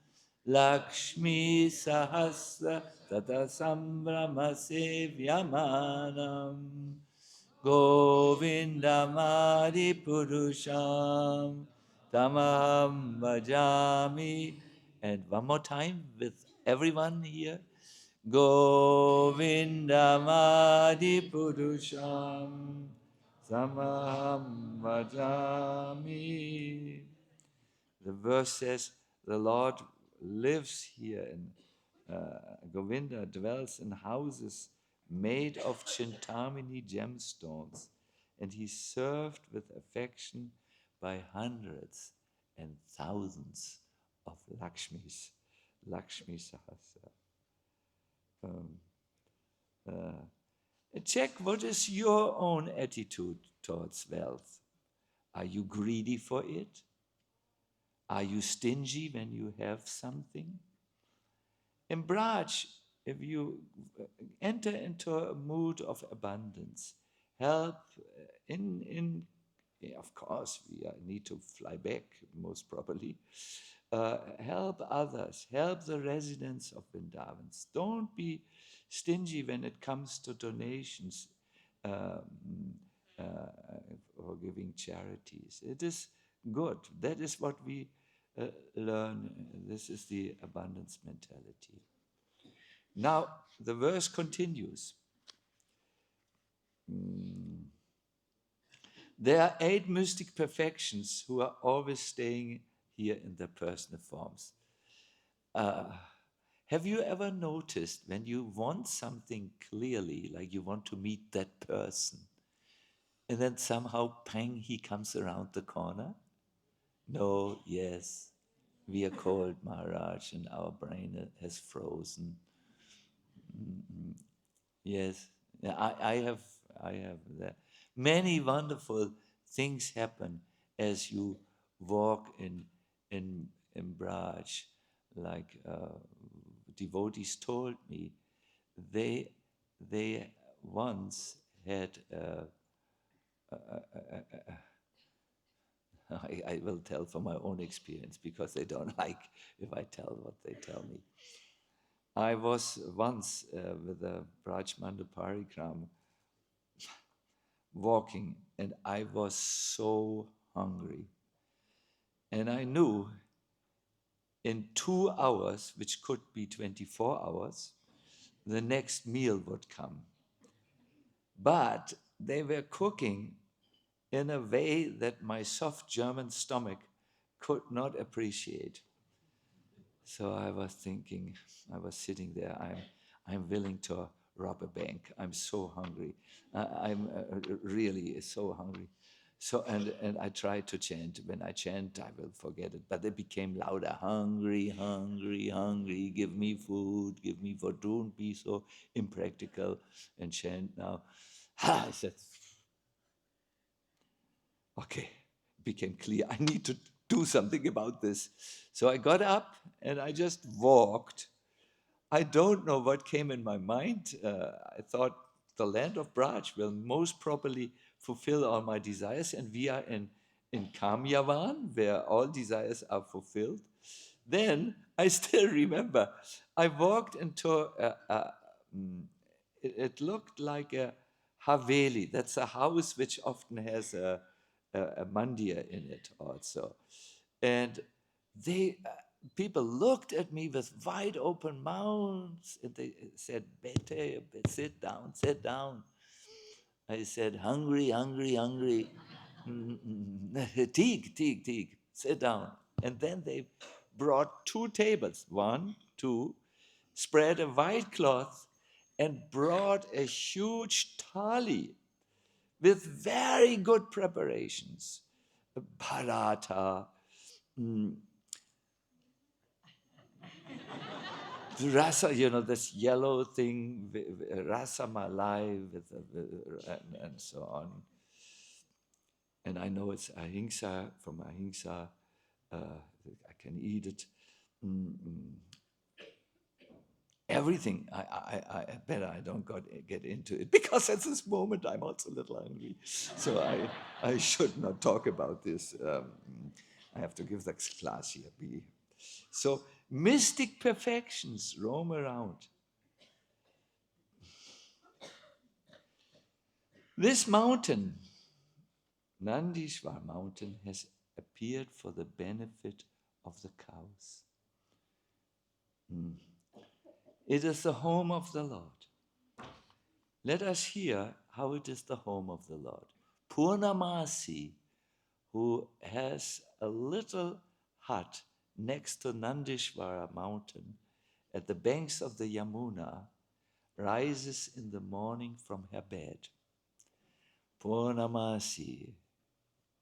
Lakshmi sahasra tata sambrama sevyamanam Govindamadi purusham tamaham bhajami. And one more time with everyone here. Govindamadi purusham tamaham bhajami. The verse says, the Lord lives here in Govinda, dwells in houses made of Chintamani gemstones, and he's served with affection by hundreds and thousands of Lakshmis, Lakshmi Sahasra. Check what is your own attitude towards wealth. Are you greedy for it? Are you stingy when you have something? In Braj, if you enter into a mood of abundance, help of course, we need to fly back most probably. Help others, help the residents of Vrindavans. Don't be stingy when it comes to donations or giving charities. It is good. That is what we learn. This is the abundance mentality. Now, the verse continues. There are 8 mystic perfections who are always staying here in their personal forms. Have you ever noticed when you want something clearly, like you want to meet that person, and then somehow, pang, he comes around the corner? No, yes, we are cold, Maharaj, and our brain has frozen. Yes, yeah, I have that. Many wonderful things happen as you walk in Braj. Like devotees told me, they they once had. I will tell from my own experience because they don't like if I tell what they tell me. I was once with a Braj Mandaparigram walking, and I was so hungry. And I knew in 2 hours, which could be 24 hours, the next meal would come. But they were cooking in a way that my soft German stomach could not appreciate. So I was thinking, I was sitting there, I'm willing to rob a bank. I'm so hungry. I'm really so hungry. So, and I tried to chant. When I chant, I will forget it. But it became louder. Hungry, hungry, hungry. Give me food. Give me food. Don't be so impractical and chant now. I said, okay, it became clear. I need to do something about this. So I got up and I just walked. I don't know what came in my mind. I thought the land of Braj will most probably fulfill all my desires, and we are in Kamyavan, where all desires are fulfilled. Then I still remember I walked into it looked like a Haveli. That's a house which often has a mandir in it also. And they people looked at me with wide open mouths and they said, Bete, sit down, sit down. I said, hungry, hungry, hungry. Teague, teague, teague, sit down. And then they brought 2 tables, 1, 2, spread a white cloth and brought a huge thali with very good preparations. Paratha, rasa, this yellow thing, rasa malai, and so on. And I know it's ahimsa, from ahimsa, I can eat it. Everything. I better I don't get into it because at this moment I'm also a little hungry. So I should not talk about this. I have to give the class here. So mystic perfections roam around. This mountain, Nandishwar mountain, has appeared for the benefit of the cows. It is the home of the Lord. Let us hear how it is the home of the Lord. Purnamasi, who has a little hut next to Nandishvara mountain at the banks of the Yamuna, rises in the morning from her bed. Purnamasi,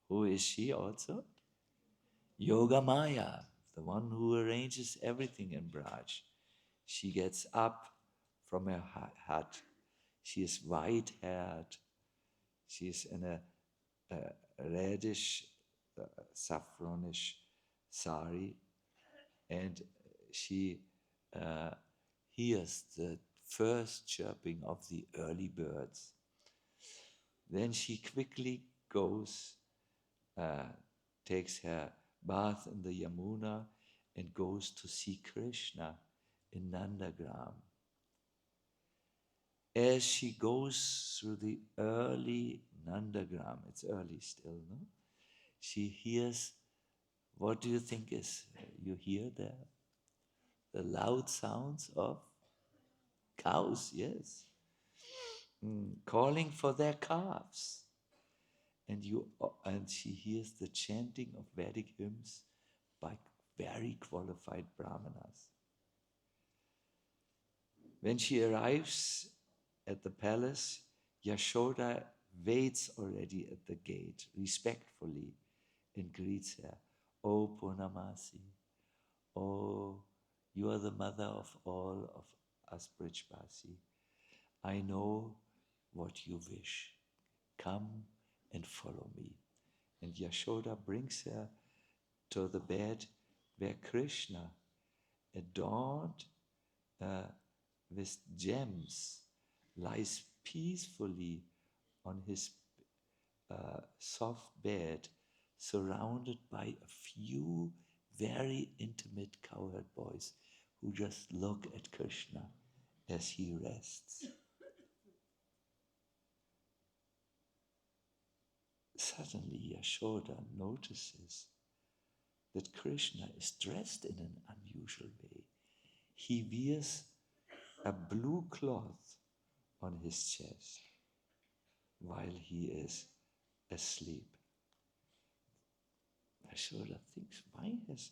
who is she also? Yogamaya, the one who arranges everything in Braj. She gets up from her hut. She is white-haired. She is in a reddish, saffronish sari, and she hears the first chirping of the early birds. Then she quickly goes, takes her bath in the Yamuna, and goes to see Krishna in Nandagram. As she goes through the early Nandagram, it's early still, no? She hears, what do you think is, you hear there? The loud sounds of cows, yes, calling for their calves. And she hears the chanting of Vedic hymns by very qualified brahmanas. When she arrives at the palace, Yashoda waits already at the gate respectfully and greets her. Oh Purnamasi, oh, you are the mother of all of asked Brijbasi. I know what you wish. Come and follow me. And Yashoda brings her to the bed where Krishna, adorned with gems, lies peacefully on his soft bed, surrounded by a few very intimate cowherd boys who just look at Krishna as he rests. Suddenly Yashoda notices that Krishna is dressed in an unusual way. He wears a blue cloth on his chest while he is asleep. Yashoda thinks, why has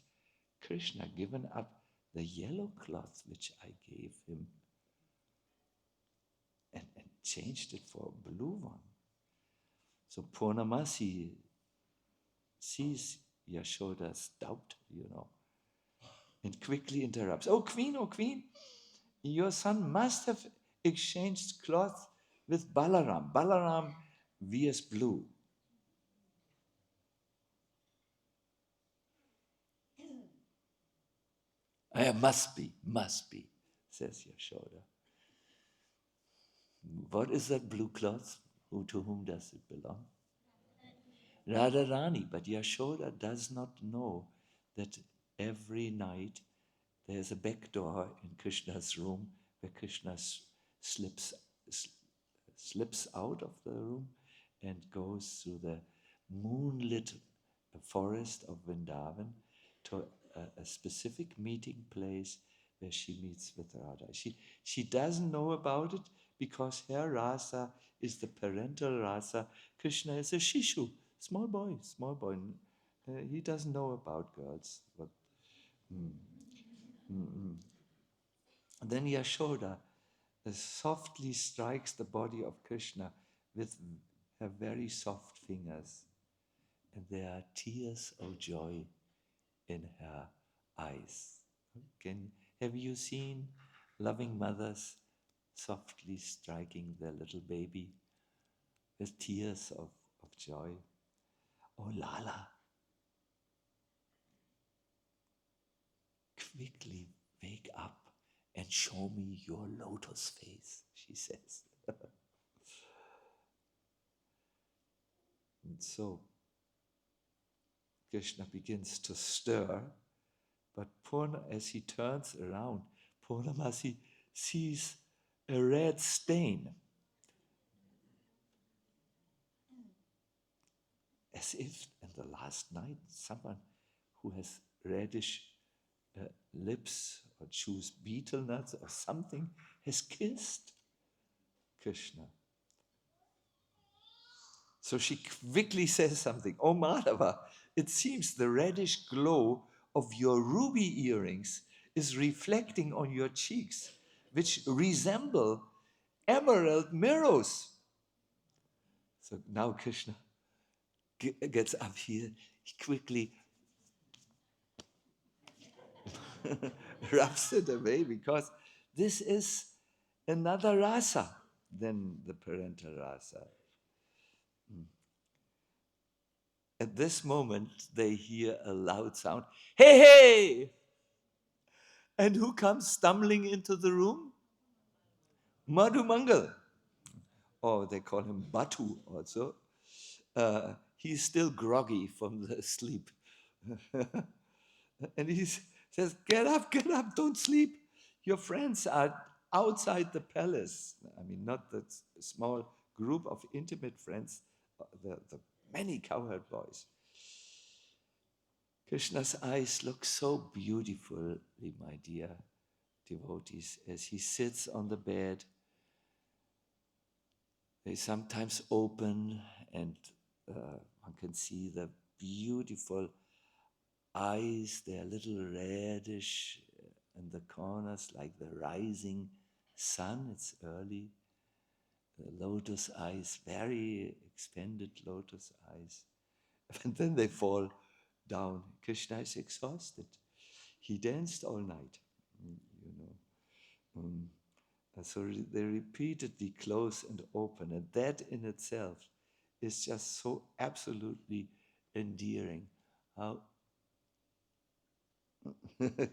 Krishna given up the yellow cloth which I gave him and changed it for a blue one? So Purnamasi sees Yashoda's doubt, and quickly interrupts. Oh queen, your son must have exchanged cloth with Balaram. Balaram wears blue. Must be, says Yashoda. What is that blue cloth? To whom does it belong? Radharani. But Yashoda does not know that every night there's a back door in Krishna's room where Krishna slips out of the room and goes through the moonlit forest of Vrindavan to a specific meeting place where she meets with Radha. She doesn't know about it because her rasa is the parental rasa. Krishna is a shishu, small boy. He doesn't know about girls. Then Yashoda softly strikes the body of Krishna with her very soft fingers, and there are tears of joy in her eyes. Have you seen loving mothers softly striking their little baby with tears of joy? Oh, Lala, quickly wake up and show me your lotus face, she says. And so Krishna begins to stir, but as he turns around, Purnamasi sees a red stain, as if in the last night someone who has reddish lips or chews betel nuts or something has kissed Krishna. So she quickly says something. Oh Madhava, it seems the reddish glow of your ruby earrings is reflecting on your cheeks, which resemble emerald mirrors. So now Krishna gets up here, he quickly rubs it away because this is another rasa than the parental rasa. At this moment, they hear a loud sound. Hey, hey! And who comes stumbling into the room? Madhu Mangal. Or they call him Batu also. He's still groggy from the sleep. And he says, get up, don't sleep. Your friends are outside the palace. I mean, not the small group of intimate friends, the many cowherd boys. Krishna's eyes look so beautifully, my dear devotees, as he sits on the bed. They sometimes open and one can see the beautiful eyes. They are a little reddish in the corners like the rising sun. It's early. The lotus eyes, very expanded lotus eyes. And then they fall down. Krishna is exhausted. He danced all night, And so they repeatedly close and open, and that in itself is just so absolutely endearing. How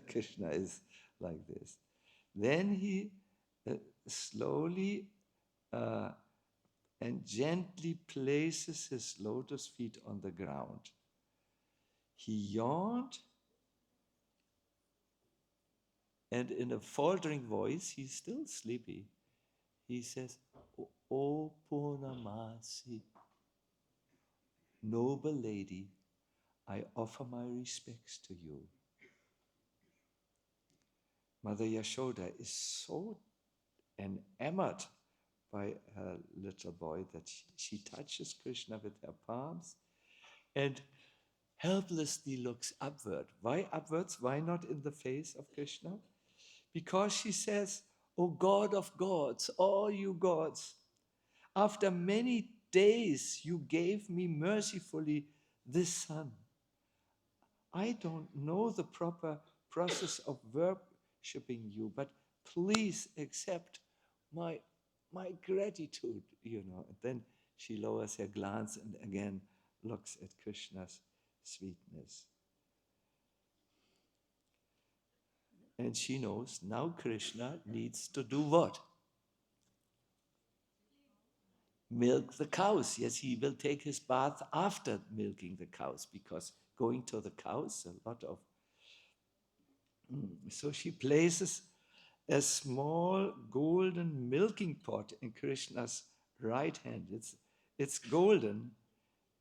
Krishna is like this. Then he slowly and gently places his lotus feet on the ground. He yawned, and in a faltering voice, he's still sleepy, he says, "O Purnamasi, noble lady, I offer my respects to you." Mother Yashoda is so enamored by her little boy that she touches Krishna with her palms and helplessly looks upward. Why upwards? Why not in the face of Krishna? Because she says, "O God of gods, all you gods, after many days you gave me mercifully this son. I don't know the proper process of worshipping you, but please accept my gratitude, And then she lowers her glance and again looks at Krishna's sweetness. And she knows now Krishna needs to do what? Milk the cows. Yes, he will take his bath after milking the cows, because going to the cows, a lot of... So she places a small golden milking pot in Krishna's right hand. It's golden,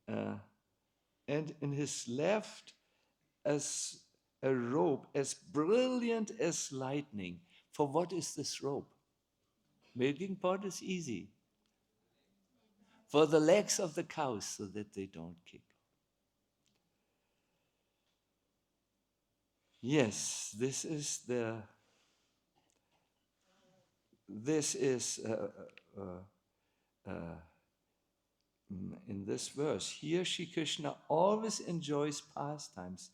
and in his left, as a rope as brilliant as lightning. For what is this rope? Milking pot is easy. For the legs of the cows, so that they don't kick. Yes, this is in this verse. Here Shri Krishna always enjoys pastimes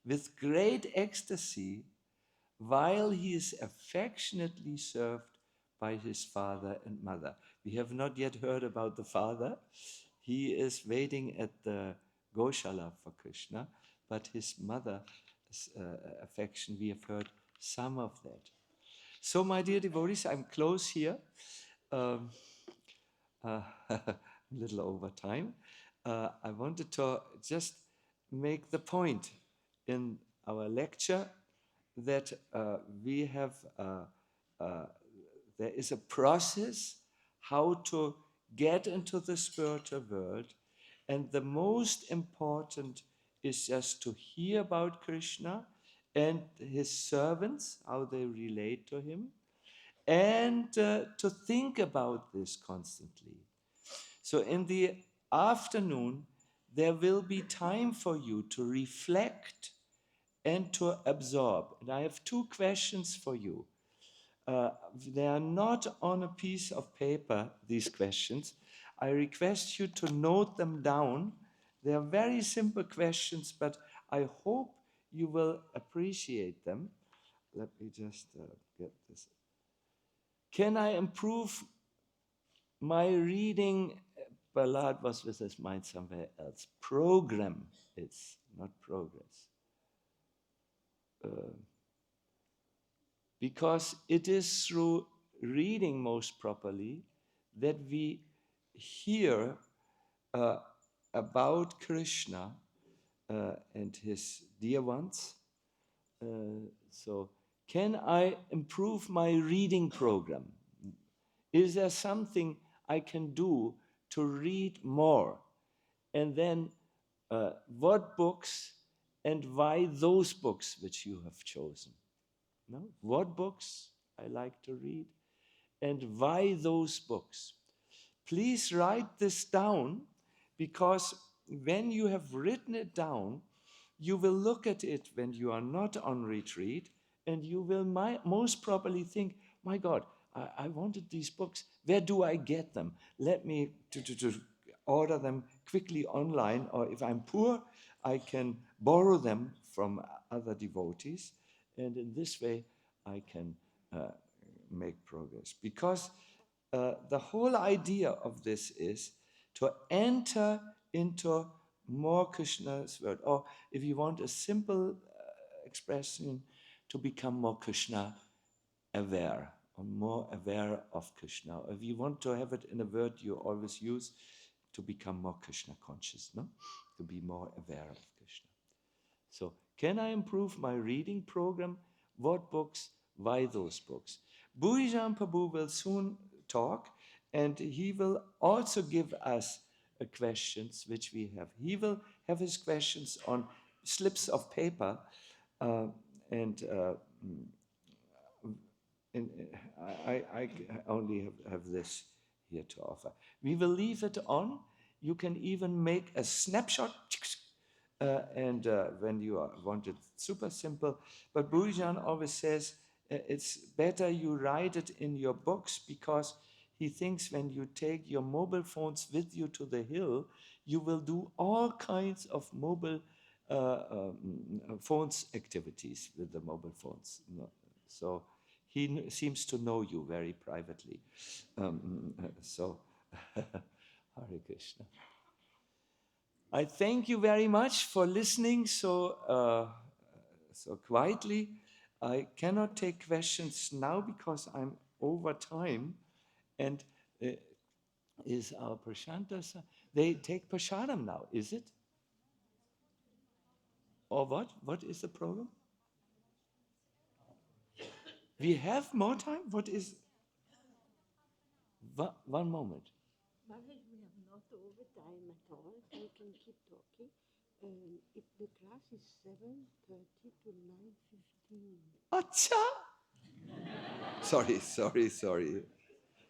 with great ecstasy while he is affectionately served by his father and mother. We have not yet heard about the father. He is waiting at the Goshala for Krishna, but his mother's affection, we have heard some of that. So, my dear devotees, I'm close here. A little over time. I wanted to just make the point in our lecture that we have, there is a process how to get into the spiritual world, and the most important is just to hear about Krishna and his servants, how they relate to him, and to think about this constantly. So in the afternoon, there will be time for you to reflect and to absorb. And I have two questions for you. They are not on a piece of paper, these questions. I request you to note them down. They are very simple questions, but I hope you will appreciate them. Let me just get this. Can I improve my reading? Ballard was with his mind somewhere else. Program is not progress. Because it is through reading most properly that we hear about Krishna and his dear ones. So, can I improve my reading program? Is there something I can do to read more? And then what books and why those books which you have chosen? No? What books I like to read and why those books? Please write this down, because when you have written it down, you will look at it when you are not on retreat, and you will most probably think, my God, I wanted these books. Where do I get them? Let me to order them quickly online, or if I'm poor, I can borrow them from other devotees. And in this way, I can make progress. Because the whole idea of this is to enter into more Krishna's word. Or if you want a simple expression, to become more Krishna aware, or more aware of Krishna. If you want to have it in a word you always use, to become more Krishna conscious, no? To be more aware of Krishna. So, can I improve my reading program? What books? Why those books? Bhuijan Prabhu will soon talk, and he will also give us questions which we have. He will have his questions on slips of paper, and I only have this here to offer. We will leave it on. You can even make a snapshot, and when you want it super simple. But Bhuijan always says it's better you write it in your books, because he thinks when you take your mobile phones with you to the hill, you will do all kinds of mobile phones activities with the mobile phones. So he seems to know you very privately. So, Hare Krishna. I thank you very much for listening so quietly. I cannot take questions now because I'm over time. And is our Prashanta? They take Prashadam now, is it? Or what? What is the problem? We have more time? What is... One moment. Maharaj, we have not over time at all. We can keep talking. If the class is 7:30 to 9:15. Acha! Sorry.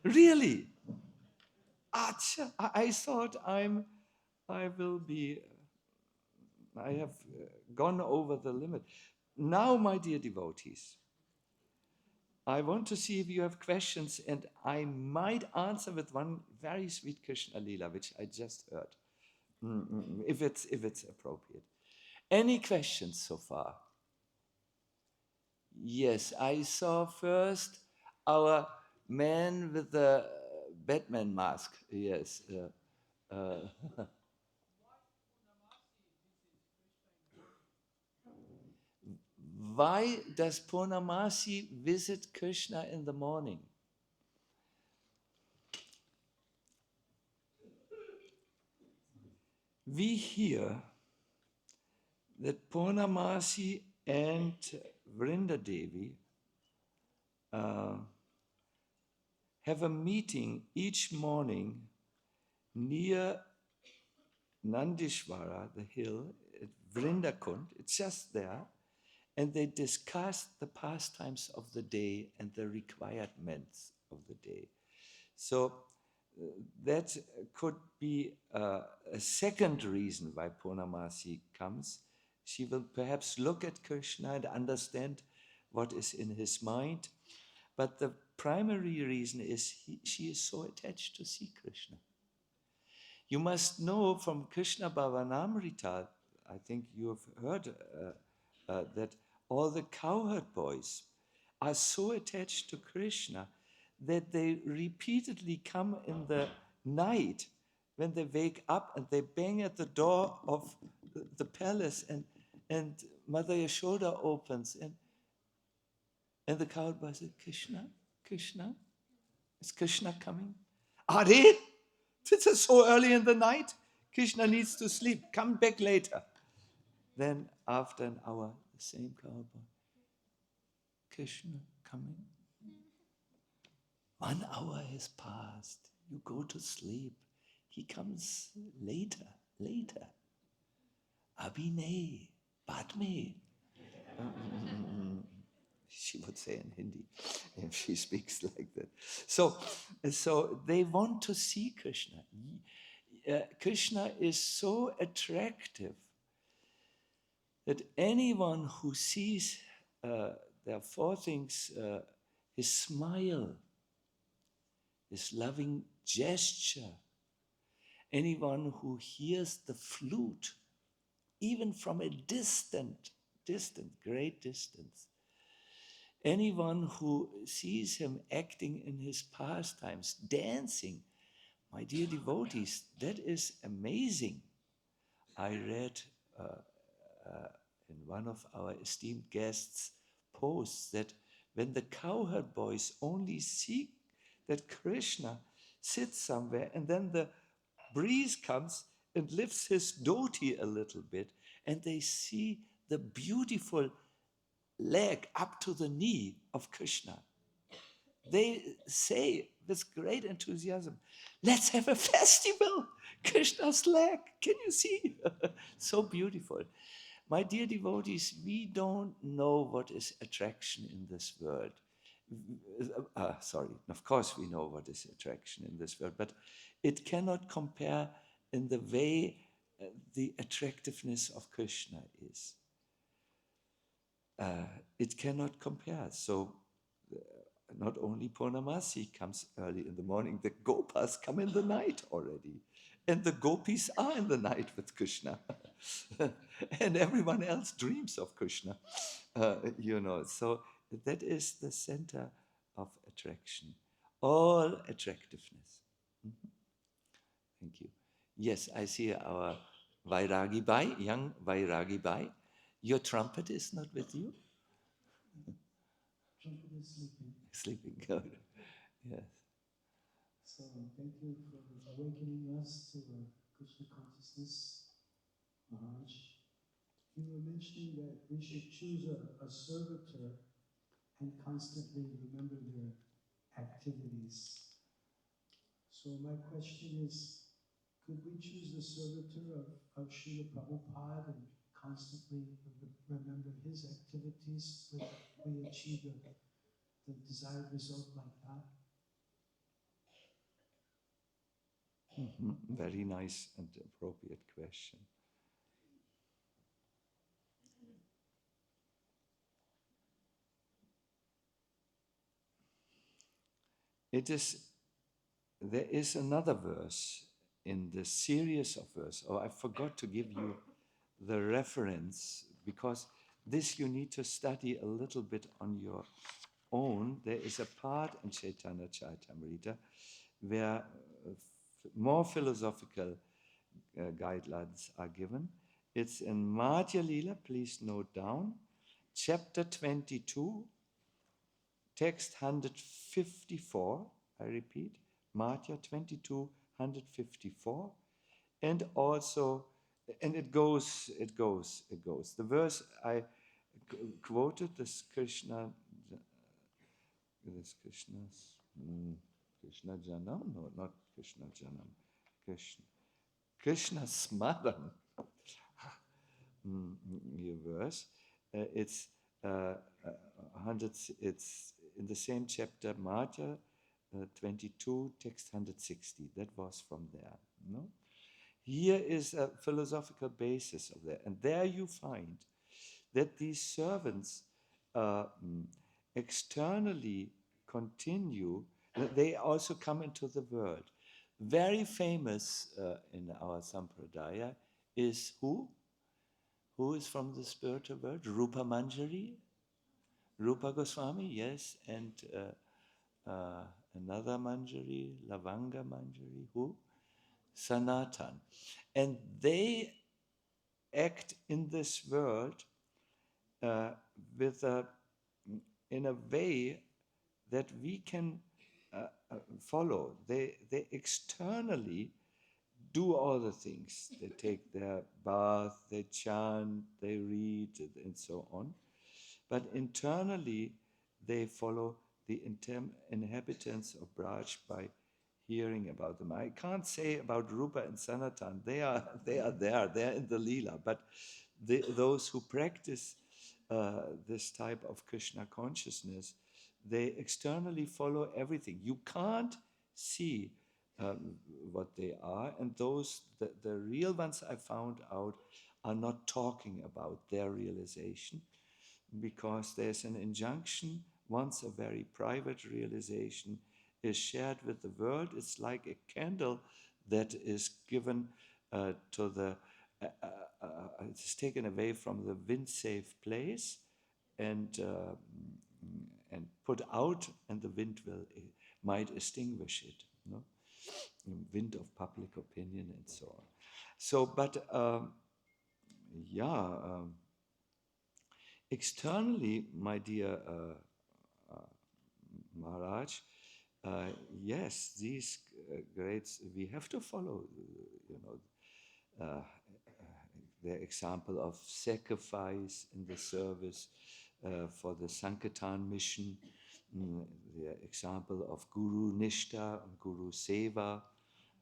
Really? Acha! I thought I have gone over the limit. Now, my dear devotees, I want to see if you have questions, and I might answer with one very sweet Krishna Lila, which I just heard, if it's appropriate. Any questions so far? Yes, I saw first our man with the Batman mask. Yes. Why does Purnamasi visit Krishna in the morning? We hear that Purnamasi and Vrindadevi have a meeting each morning near Nandishvara, the hill, at Vrindakund. It's just there. And they discuss the pastimes of the day and the requirements of the day. So that could be a second reason why Purnamasi comes. She will perhaps look at Krishna and understand what is in his mind. But the primary reason is she is so attached to see Krishna. You must know from Krishna Bhavanamrita, I think you have heard that all the cowherd boys are so attached to Krishna that they repeatedly come in the night when they wake up and they bang at the door of the palace, and Mother Yashoda opens, and the cowherd boy says, Krishna, is Krishna coming? Are they? This is so early in the night. Krishna needs to sleep. Come back later. Then after an hour, the same cowboy. Krishna coming. 1 hour has passed. You go to sleep. He comes later. Abhinay, Padme. She would say in Hindi, if she speaks like that. So they want to see Krishna. Krishna is so attractive that anyone who sees, there are four things, his smile, his loving gesture, anyone who hears the flute, even from a great distance, Anyone who sees him acting in his pastimes, dancing, my dear devotees, that is amazing. I read in one of our esteemed guests' posts that when the cowherd boys only see that Krishna sits somewhere and then the breeze comes and lifts his dhoti a little bit and they see the beautiful leg up to the knee of Krishna. They say with great enthusiasm, let's have a festival. Krishna's leg, can you see? So beautiful. My dear devotees, we don't know what is attraction in this world. Sorry, of course we know what is attraction in this world, but it cannot compare in the way the attractiveness of Krishna is. It cannot compare. So not only Purnamasi comes early in the morning, the Gopas come in the night already. And the gopis are in the night with Krishna. And everyone else dreams of Krishna, So that is the center of attraction. All attractiveness. Thank you. Yes, I see our Vairagi Bai, young Vairagi Bai. Your trumpet is not with you? Trumpet is sleeping. Sleeping, good. Yes. So thank you for awakening us to Krishna consciousness, Maharaj. You were mentioning that we should choose a servitor and constantly remember their activities. So my question is, could we choose the servitor of Srila Prabhupada and constantly remember his activities? Would we achieve the desired result like that? Very nice and appropriate question. There is another verse in the series of verses. Oh, I forgot to give you the reference because this you need to study a little bit on your own. There is a part in Chaitanya Charitamrita where more philosophical guidelines are given. It's in Madhya Lila, please note down, chapter 22, text 154, I repeat, Madhya 22, 154, and also, and it goes. The verse I quoted, this Krishna Janam? No, not Krishna Janam. Krishna Smaran. Verse. It's it's in the same chapter, Madhya 22, text 160. That was from there. No? Here is a philosophical basis of that. And there you find that these servants externally continue, they also come into the world. Very famous in our Sampradaya is who? Who is from the spiritual world? Rupa Manjari, Rupa Goswami, yes, and another Manjari, Lavanga Manjari, who? Sanatan. And they act in this world in a way that we can follow. They externally do all the things. They take their bath, they chant, they read, and so on. But internally, they follow the inhabitants of Braj by hearing about them. I can't say about Rupa and Sanatan. They are there. They're in the Leela. But those who practice this type of Krishna consciousness, they externally follow everything. You can't see what they are, and the real ones I found out are not talking about their realization, because there's an injunction. Once a very private realization is shared with the world, it's like a candle that is given to the it's taken away from the wind-safe place, and and put out, and the wind might extinguish it. No? Wind of public opinion and so on. So, but externally, my dear Maharaj, yes, these grades we have to follow. The example of sacrifice in the service for the Sankirtan mission, the example of Guru Nishta and Guru Seva,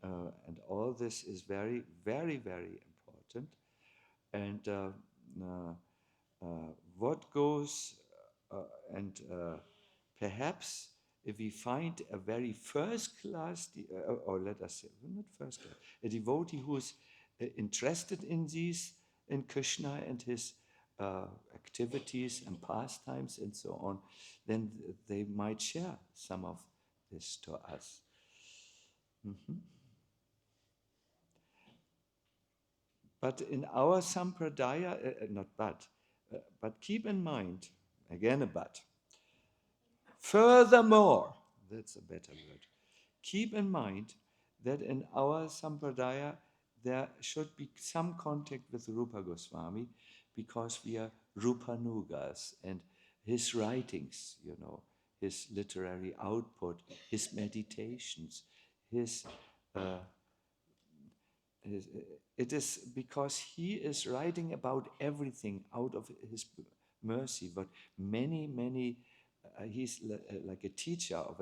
and all this is very, very, very important. And what goes, and perhaps if we find a very first class, or let us say, not first class, a devotee who is interested in these, in Krishna and his activities and pastimes and so on, then they might share some of this to us. But in our sampradaya, but keep in mind, again a but, furthermore, that's a better word, keep in mind that in our sampradaya there should be some contact with Rupa Goswami, because we are Rupanugas, and his writings, his literary output, his meditations, it is because he is writing about everything out of his mercy, but many, he's like a teacher of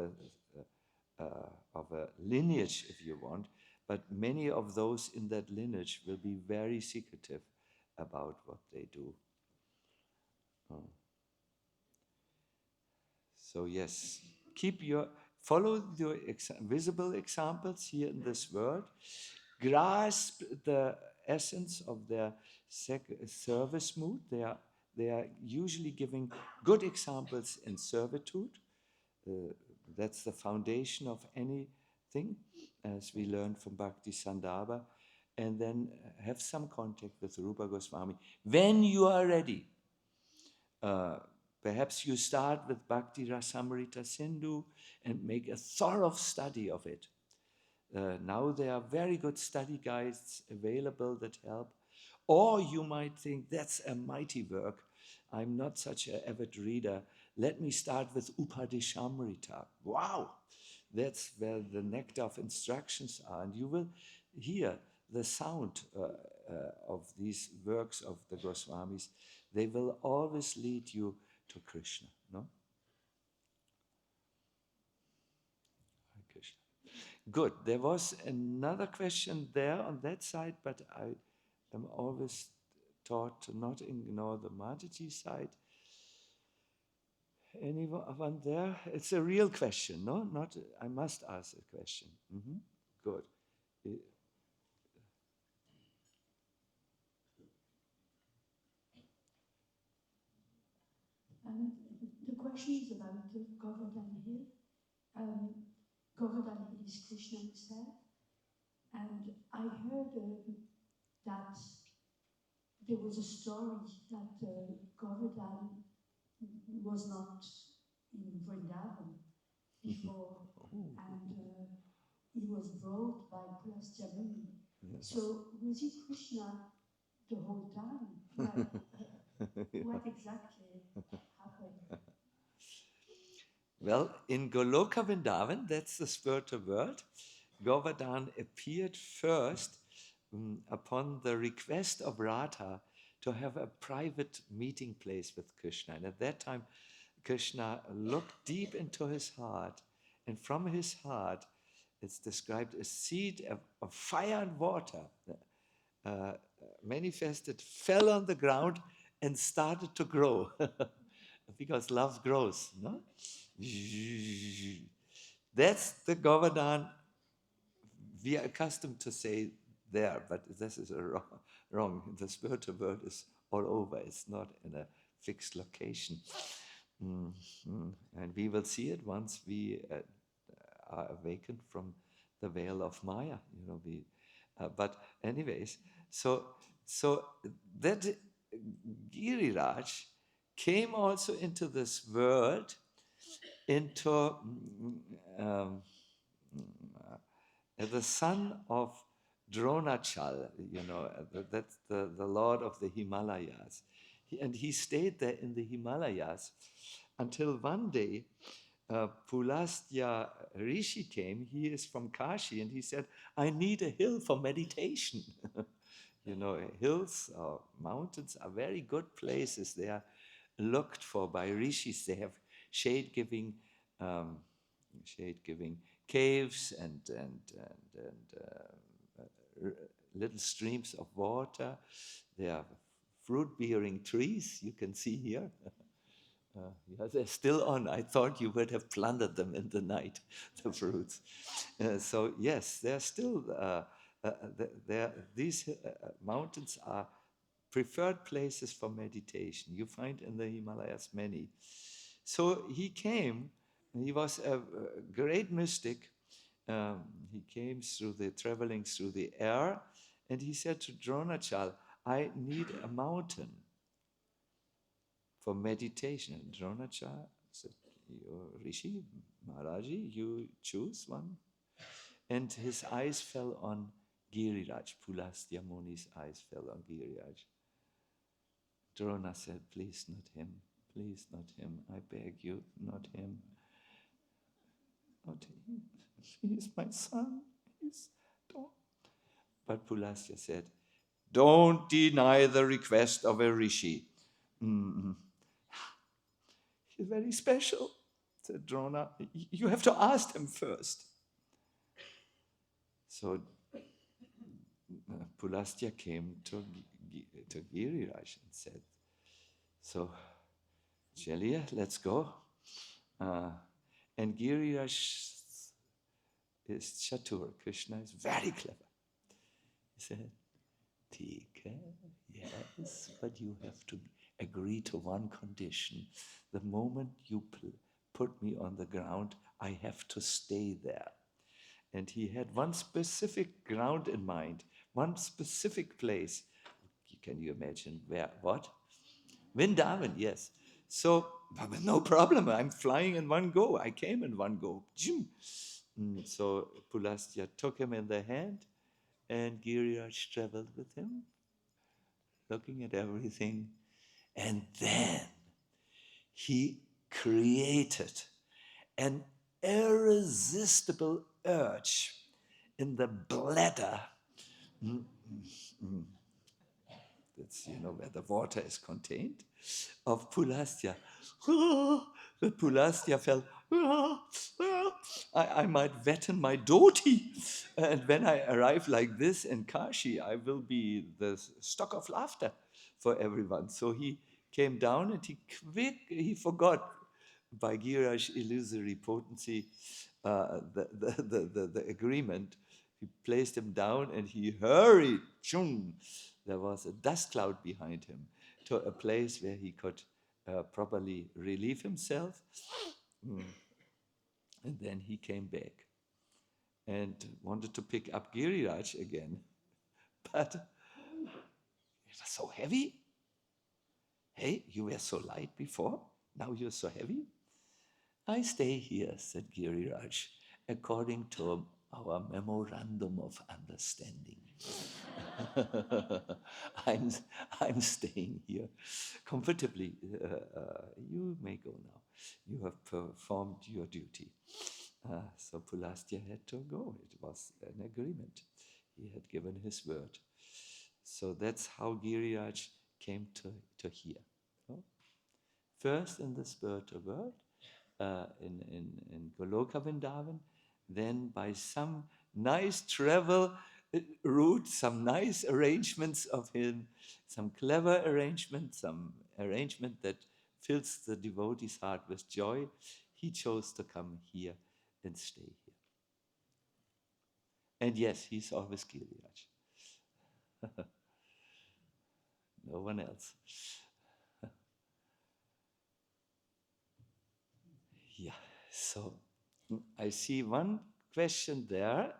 a lineage, if you want, but many of those in that lineage will be very secretive about what they do. So yes, follow your visible examples here in this world, grasp the essence of their service mood. They are usually giving good examples in servitude. That's the foundation of anything, as we learned from Bhakti Sandarbha. And then have some contact with Rupa Goswami when you are ready. Perhaps you start with Bhakti Rasamrita Sindhu and make a thorough study of it. Now there are very good study guides available that help. Or you might think, that's a mighty work. I'm not such an avid reader. Let me start with Upadeshamrita. Wow! That's where the nectar of instructions are. And you will hear the sound of these works of the Goswamis. They will always lead you to Krishna, no? Krishna. Good. There was another question there on that side, but I am always taught to not ignore the Mataji side. Anyone there? It's a real question, no? Not. I must ask a question. Good. The question is about Govardhana Hill. Govardhana Hill is Krishna himself, and I heard that there was a story that Govardhana was not in Vrindavana before, and he was brought by Pulasjamuni. Yes. So was he Krishna the whole time? What exactly happened? Well, in Goloka Vrindavan, that's the spiritual world, Govardhana appeared first upon the request of Radha to have a private meeting place with Krishna. And at that time, Krishna looked deep into his heart, and from his heart, it's described a seed of fire and water manifested, fell on the ground, and started to grow. Because love grows, no? That's the Govardhana we are accustomed to say there, but this is wrong. The spiritual world is all over. It's not in a fixed location. And we will see it once we are awakened from the veil of Maya. But anyways, so that Giriraj came also into this world into the son of Dronachal, that's the lord of the Himalayas. And he stayed there in the Himalayas until one day Pulastya Rishi came. He is from Kashi, and he said, I need a hill for meditation. Hills or mountains are very good places. They are looked for by rishis. They have shade-giving caves and little streams of water. There are fruit-bearing trees, you can see here. Yeah, they're still on. I thought you would have plundered them in the night, the fruits. So yes, they're still, these mountains are preferred places for meditation. You find in the Himalayas many. So he came, he was a great mystic. He came traveling through the air, and he said to Dronachal, I need a mountain for meditation. And Dronachal said, Rishi, Maharaji, you choose one. And his eyes fell on Giriraj. Pulastya Muni's eyes fell on Giriraj. Drona said, please not him. Please not him. I beg you, not him. Not him. He is my son. Don't. But Pulastya said, don't deny the request of a rishi. He's very special, said Drona. You have to ask him first. So Pulastya came to Giriraj and said, so, Chelia, let's go. And Giriraj is Chatur. Krishna is very clever. He said, Tika, yes, but you have to agree to one condition. The moment you put me on the ground, I have to stay there. And he had one specific ground in mind, one specific place. Can you imagine where? What? Vrindavan, yes. So, no problem. I'm flying in one go. I came in one go. So Pulastya took him in the hand, and Giriraj traveled with him, looking at everything. And then he created an irresistible urge in the bladder. That's, where the water is contained, of Pulastya. The Pulastya felt, I might wetten my devotee. And when I arrive like this in Kashi, I will be the stock of laughter for everyone. So he came down and he forgot by Giriraj's illusory potency the agreement. He placed him down and he hurried. There was a dust cloud behind him to a place where he could properly relieve himself. And then he came back and wanted to pick up Giriraj again. But it was so heavy. Hey, you were so light before. Now you're so heavy. I stay here, said Giriraj, according to our memorandum of understanding. I'm staying here comfortably. You may go now. You have performed your duty. So Pulastya had to go. It was an agreement. He had given his word. So that's how Giriraj came to here. First in the spiritual world, in Goloka Vrindavan, then by some nice travel route, some nice arrangements of him, some clever arrangement, some arrangement that fills the devotee's heart with joy, he chose to come here and stay here. And yes, he's always Giriraj. No one else. Yeah, so I see one question there.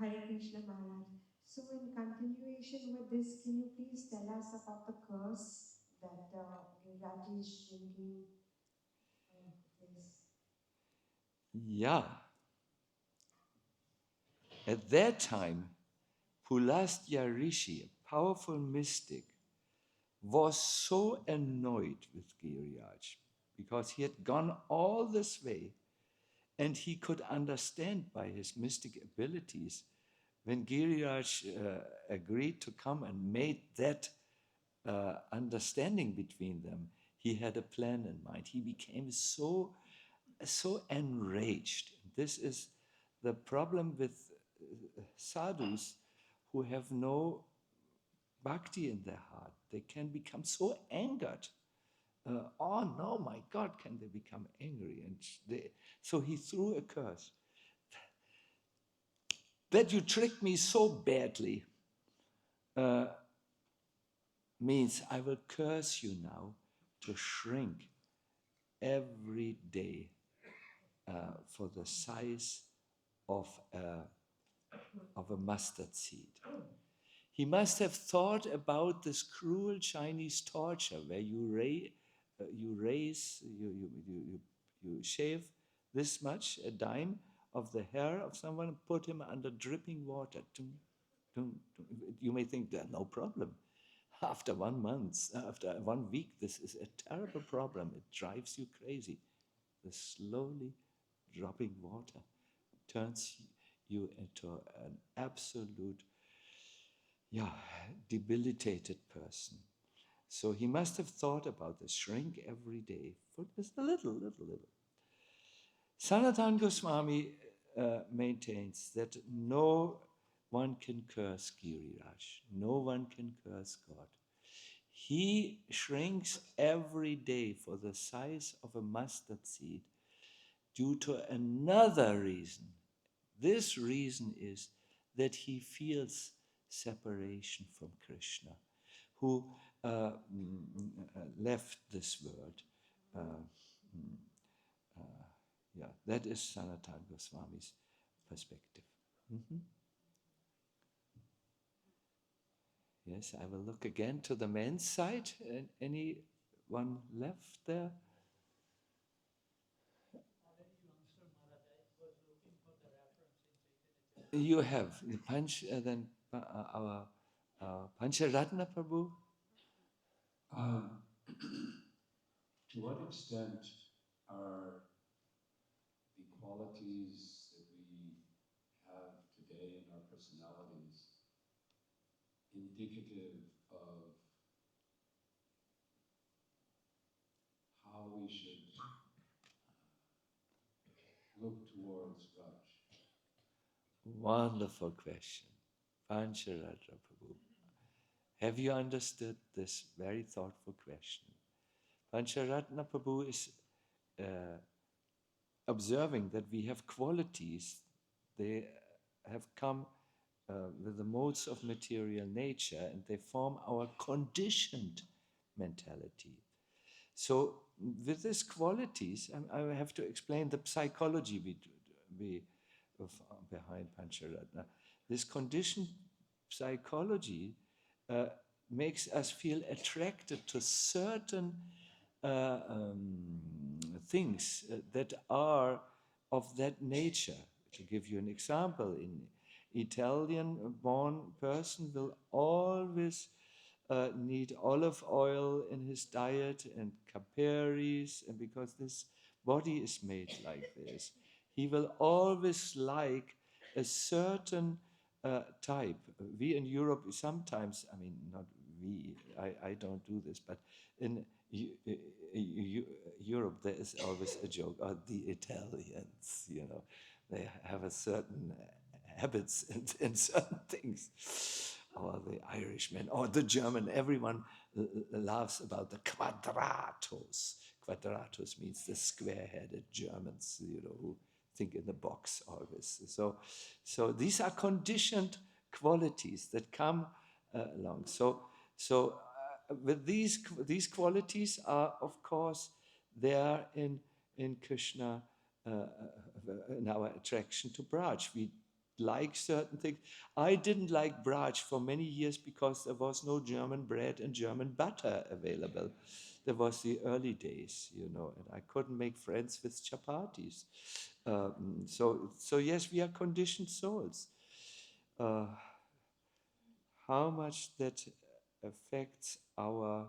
Hare Krishna Maharaj. So in continuation with this, can you please tell us about the curse that Giriraj is shrinking this. Yeah. At that time, Pulastya Rishi, a powerful mystic, was so annoyed with Giriraj because he had gone all this way and he could understand by his mystic abilities when Giriraj agreed to come and made that understanding between them. He had a plan in mind. He became so enraged. This is the problem with sadhus who have no bhakti in their heart. They can become so angered. Oh no, my God, can they become angry? And so he threw a curse. That you tricked me so badly means I will curse you now to shrink every day for the size of a mustard seed. He must have thought about this cruel Chinese torture where you shave this much, a dime of the hair of someone, and put him under dripping water. You may think that no problem. After 1 month, after 1 week, this is a terrible problem. It drives you crazy. The slowly dropping water turns you into an absolute, debilitated person. So he must have thought about this, shrink every day for just a little. Sanatana Goswami maintains that no one can curse Giriraj, no one can curse God. He shrinks every day for the size of a mustard seed due to another reason. This reason is that he feels separation from Krishna, who left this world. That is Sanatana Goswami's perspective. Mm-hmm. Yes, I will look again to the men's side. Anyone left there? You have the then our Pancharatna Prabhu. To what extent are the qualities that we have today in our personalities indicative of how we should look towards Raj? Wonderful question. Pancharatna Prabhu. Have you understood this very thoughtful question? Pancharatna Prabhu is observing that we have qualities. They have come with the modes of material nature and they form our conditioned mentality. So with these qualities, I have to explain the psychology behind Pancharatna. This conditioned psychology makes us feel attracted to certain things that are of that nature. To give you an example, in Italian-born person will always need olive oil in his diet and caperis, and because this body is made like this, he will always like a certain type. We in Europe sometimes, not we, I don't do this, but in Europe there is always a joke, the Italians, they have a certain habits in certain things. Or the Irishman, or the German, everyone laughs about the quadratos. Quadratos means the square-headed Germans, who think in the box always. So these are conditioned qualities that come along. So with these qualities are, of course, there in Krishna, in our attraction to Braj. We like certain things. I didn't like braj for many years because there was no German bread and German butter available. There was the early days, you know, and I couldn't make friends with chapatis. So yes, we are conditioned souls. How much that affects our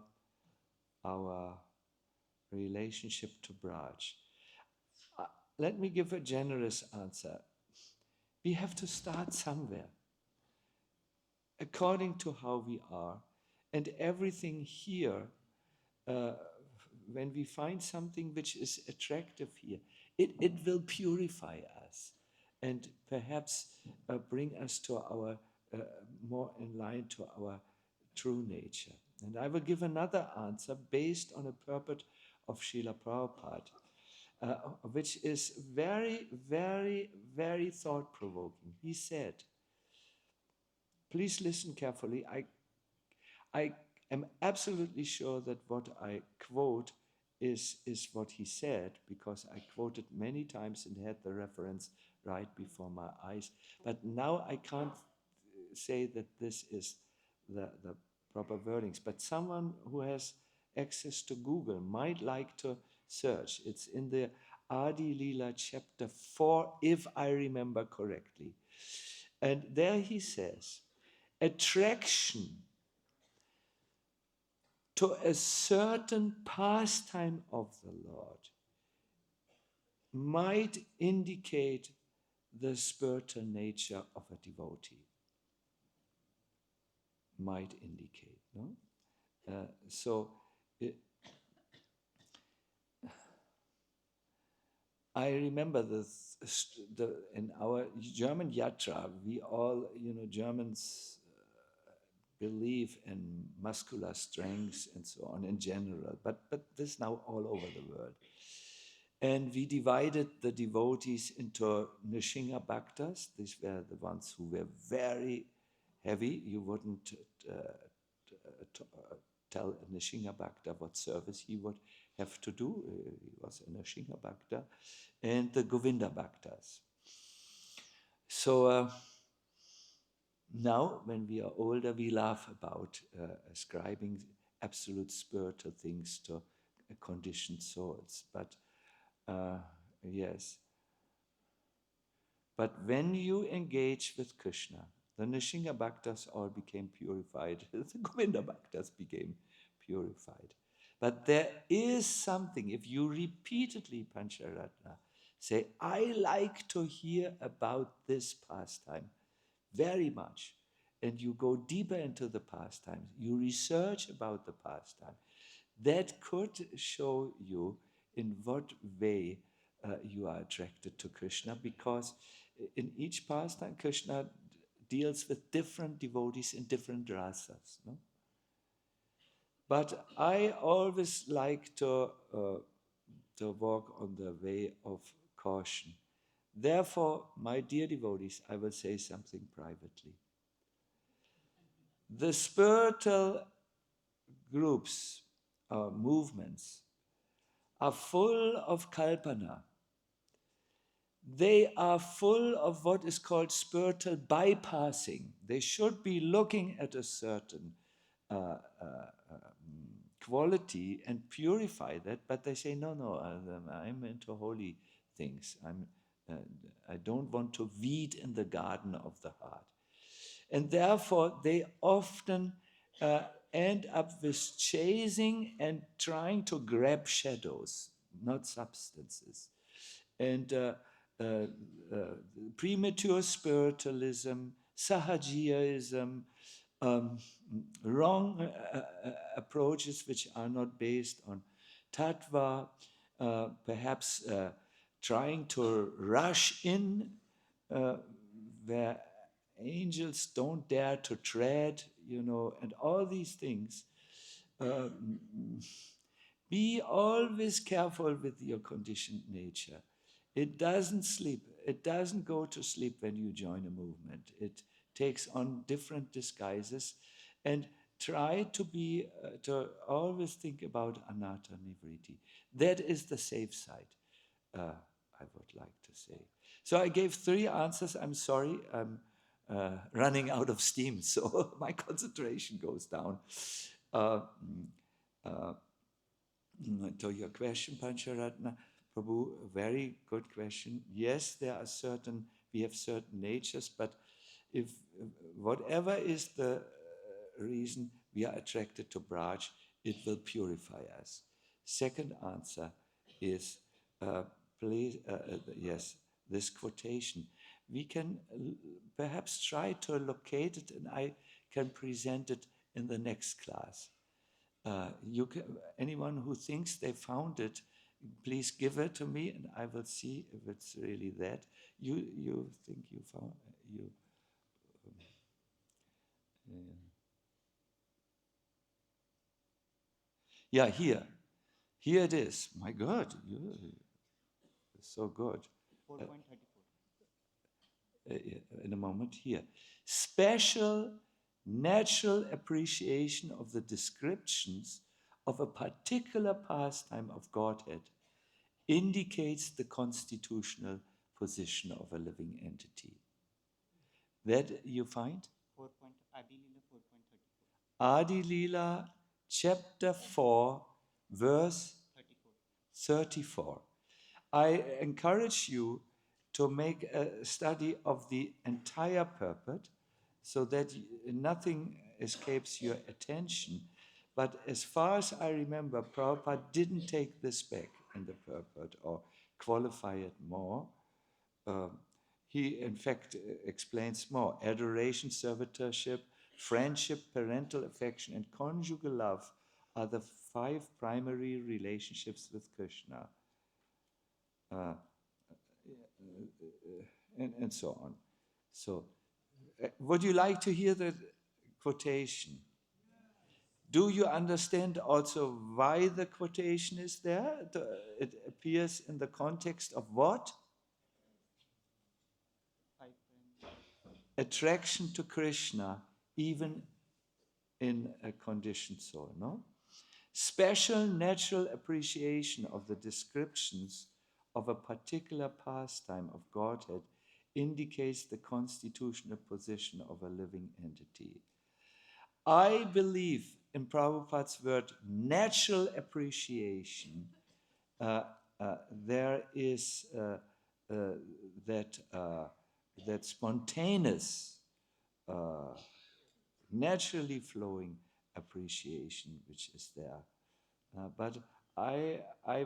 relationship to braj? Let me give a generous answer. We have to start somewhere, according to how we are. And everything here, when we find something which is attractive here, it will purify us and perhaps bring us to our, more in line to our true nature. And I will give another answer based on a purport of Srila Prabhupada, which is very, very, very thought-provoking. He said, please listen carefully. I am absolutely sure that what I quote is what he said, because I quoted many times and had the reference right before my eyes. But now I can't say that this is the proper wordings. But someone who has access to Google might like to search. It's in the Adi Lila chapter 4, if I remember correctly. And there he says, attraction to a certain pastime of the Lord might indicate the spiritual nature of a devotee. Might indicate, no? I remember in our German yatra, we all, Germans believe in muscular strength and so on in general, but this now all over the world. And we divided the devotees into Nishinga Bhaktas. These were the ones who were very heavy. You wouldn't tell a Nishinga Bhakta what service he would have to do. He was a Nishinga Bhakta. And the Govinda Bhaktas. So now, when we are older, we laugh about ascribing absolute spiritual things to conditioned souls. But yes. But when you engage with Krishna, the Nishinga Bhaktas all became purified. The Govinda Bhaktas became purified. But there is something, if you repeatedly, Pancharatna, say, I like to hear about this pastime very much, and you go deeper into the pastime, you research about the pastime, that could show you in what way you are attracted to Krishna, because in each pastime, Krishna deals with different devotees in different rasas. No? But I always like to walk on the way of caution. Therefore, my dear devotees, I will say something privately. The spiritual groups or movements are full of kalpana. They are full of what is called spiritual bypassing. They should be looking at a certain quality and purify that, but they say, no, I'm into holy things. I don't want to weed in the garden of the heart. And therefore, they often end up with chasing and trying to grab shadows, not substances. And premature spiritualism, sahajiaism, wrong approaches which are not based on tattva, perhaps trying to rush in where angels don't dare to tread, and all these things. Be always careful with your conditioned nature. It doesn't sleep. It doesn't go to sleep when you join a movement. It takes on different disguises, and try to always think about anatta nivriti. That is the safe side, I would like to say. So I gave 3 answers. I'm sorry, I'm running out of steam, so my concentration goes down. To your question, Pancharatna, Prabhu, a very good question. Yes, we have certain natures, but if whatever is the reason we are attracted to Braj, it will purify us. Second answer is, yes, this quotation. We can perhaps try to locate it, and I can present it in the next class. Anyone who thinks they found it, please give it to me, and I will see if it's really that. You think you found you? Yeah, here it is. My God, you're so good. 4.34. In a moment, here. Special natural appreciation of the descriptions of a particular pastime of Godhead indicates the constitutional position of a living entity. That you find? Adi Lila, chapter 4, verse 34. I encourage you to make a study of the entire purport so that nothing escapes your attention. But as far as I remember, Prabhupada didn't take this back in the purport or qualify it more. He, in fact, explains more. Adoration, servitorship, friendship, parental affection, and conjugal love are the 5 primary relationships with Krishna. And so on. So, would you like to hear the quotation? Do you understand also why the quotation is there? It appears in the context of what? Attraction to Krishna, even in a conditioned soul, no? Special natural appreciation of the descriptions of a particular pastime of Godhead indicates the constitutional position of a living entity. I believe in Prabhupada's word natural appreciation. There is that spontaneous, naturally flowing appreciation which is there. But I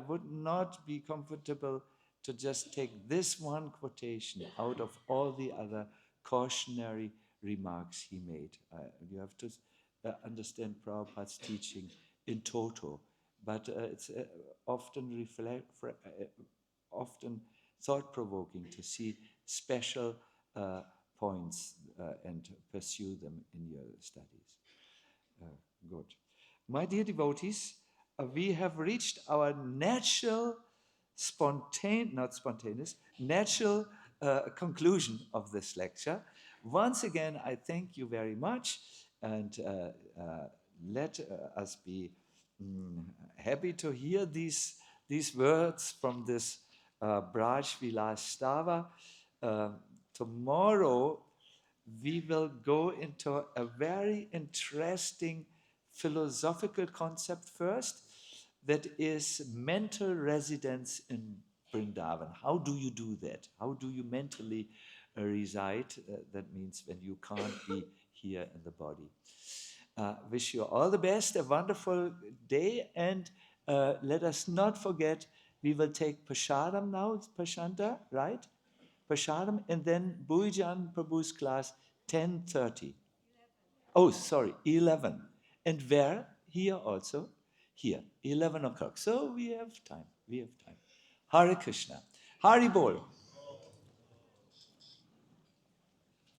would not be comfortable to just take this one quotation out of all the other cautionary remarks he made. You have to understand Prabhupada's teaching in toto, but it's often often thought-provoking to see special points and pursue them in your studies. Good. My dear devotees, we have reached our natural, natural conclusion of this lecture. Once again, I thank you very much, and let us be happy to hear these words from this Braj Vilas Stava. Tomorrow, we will go into a very interesting philosophical concept first, that is mental residence in Vrindavan. How do you do that? How do you mentally reside? That means when you can't be here in the body. Wish you all the best, a wonderful day, and let us not forget, we will take Prashadam now, Prashanta, right? Prashadam, and then Bhujan Prabhu's class, 10:30. Oh, sorry, 11. And where? Here also. Here, 11 o'clock. So we have time. Hare Krishna. Hari Bol.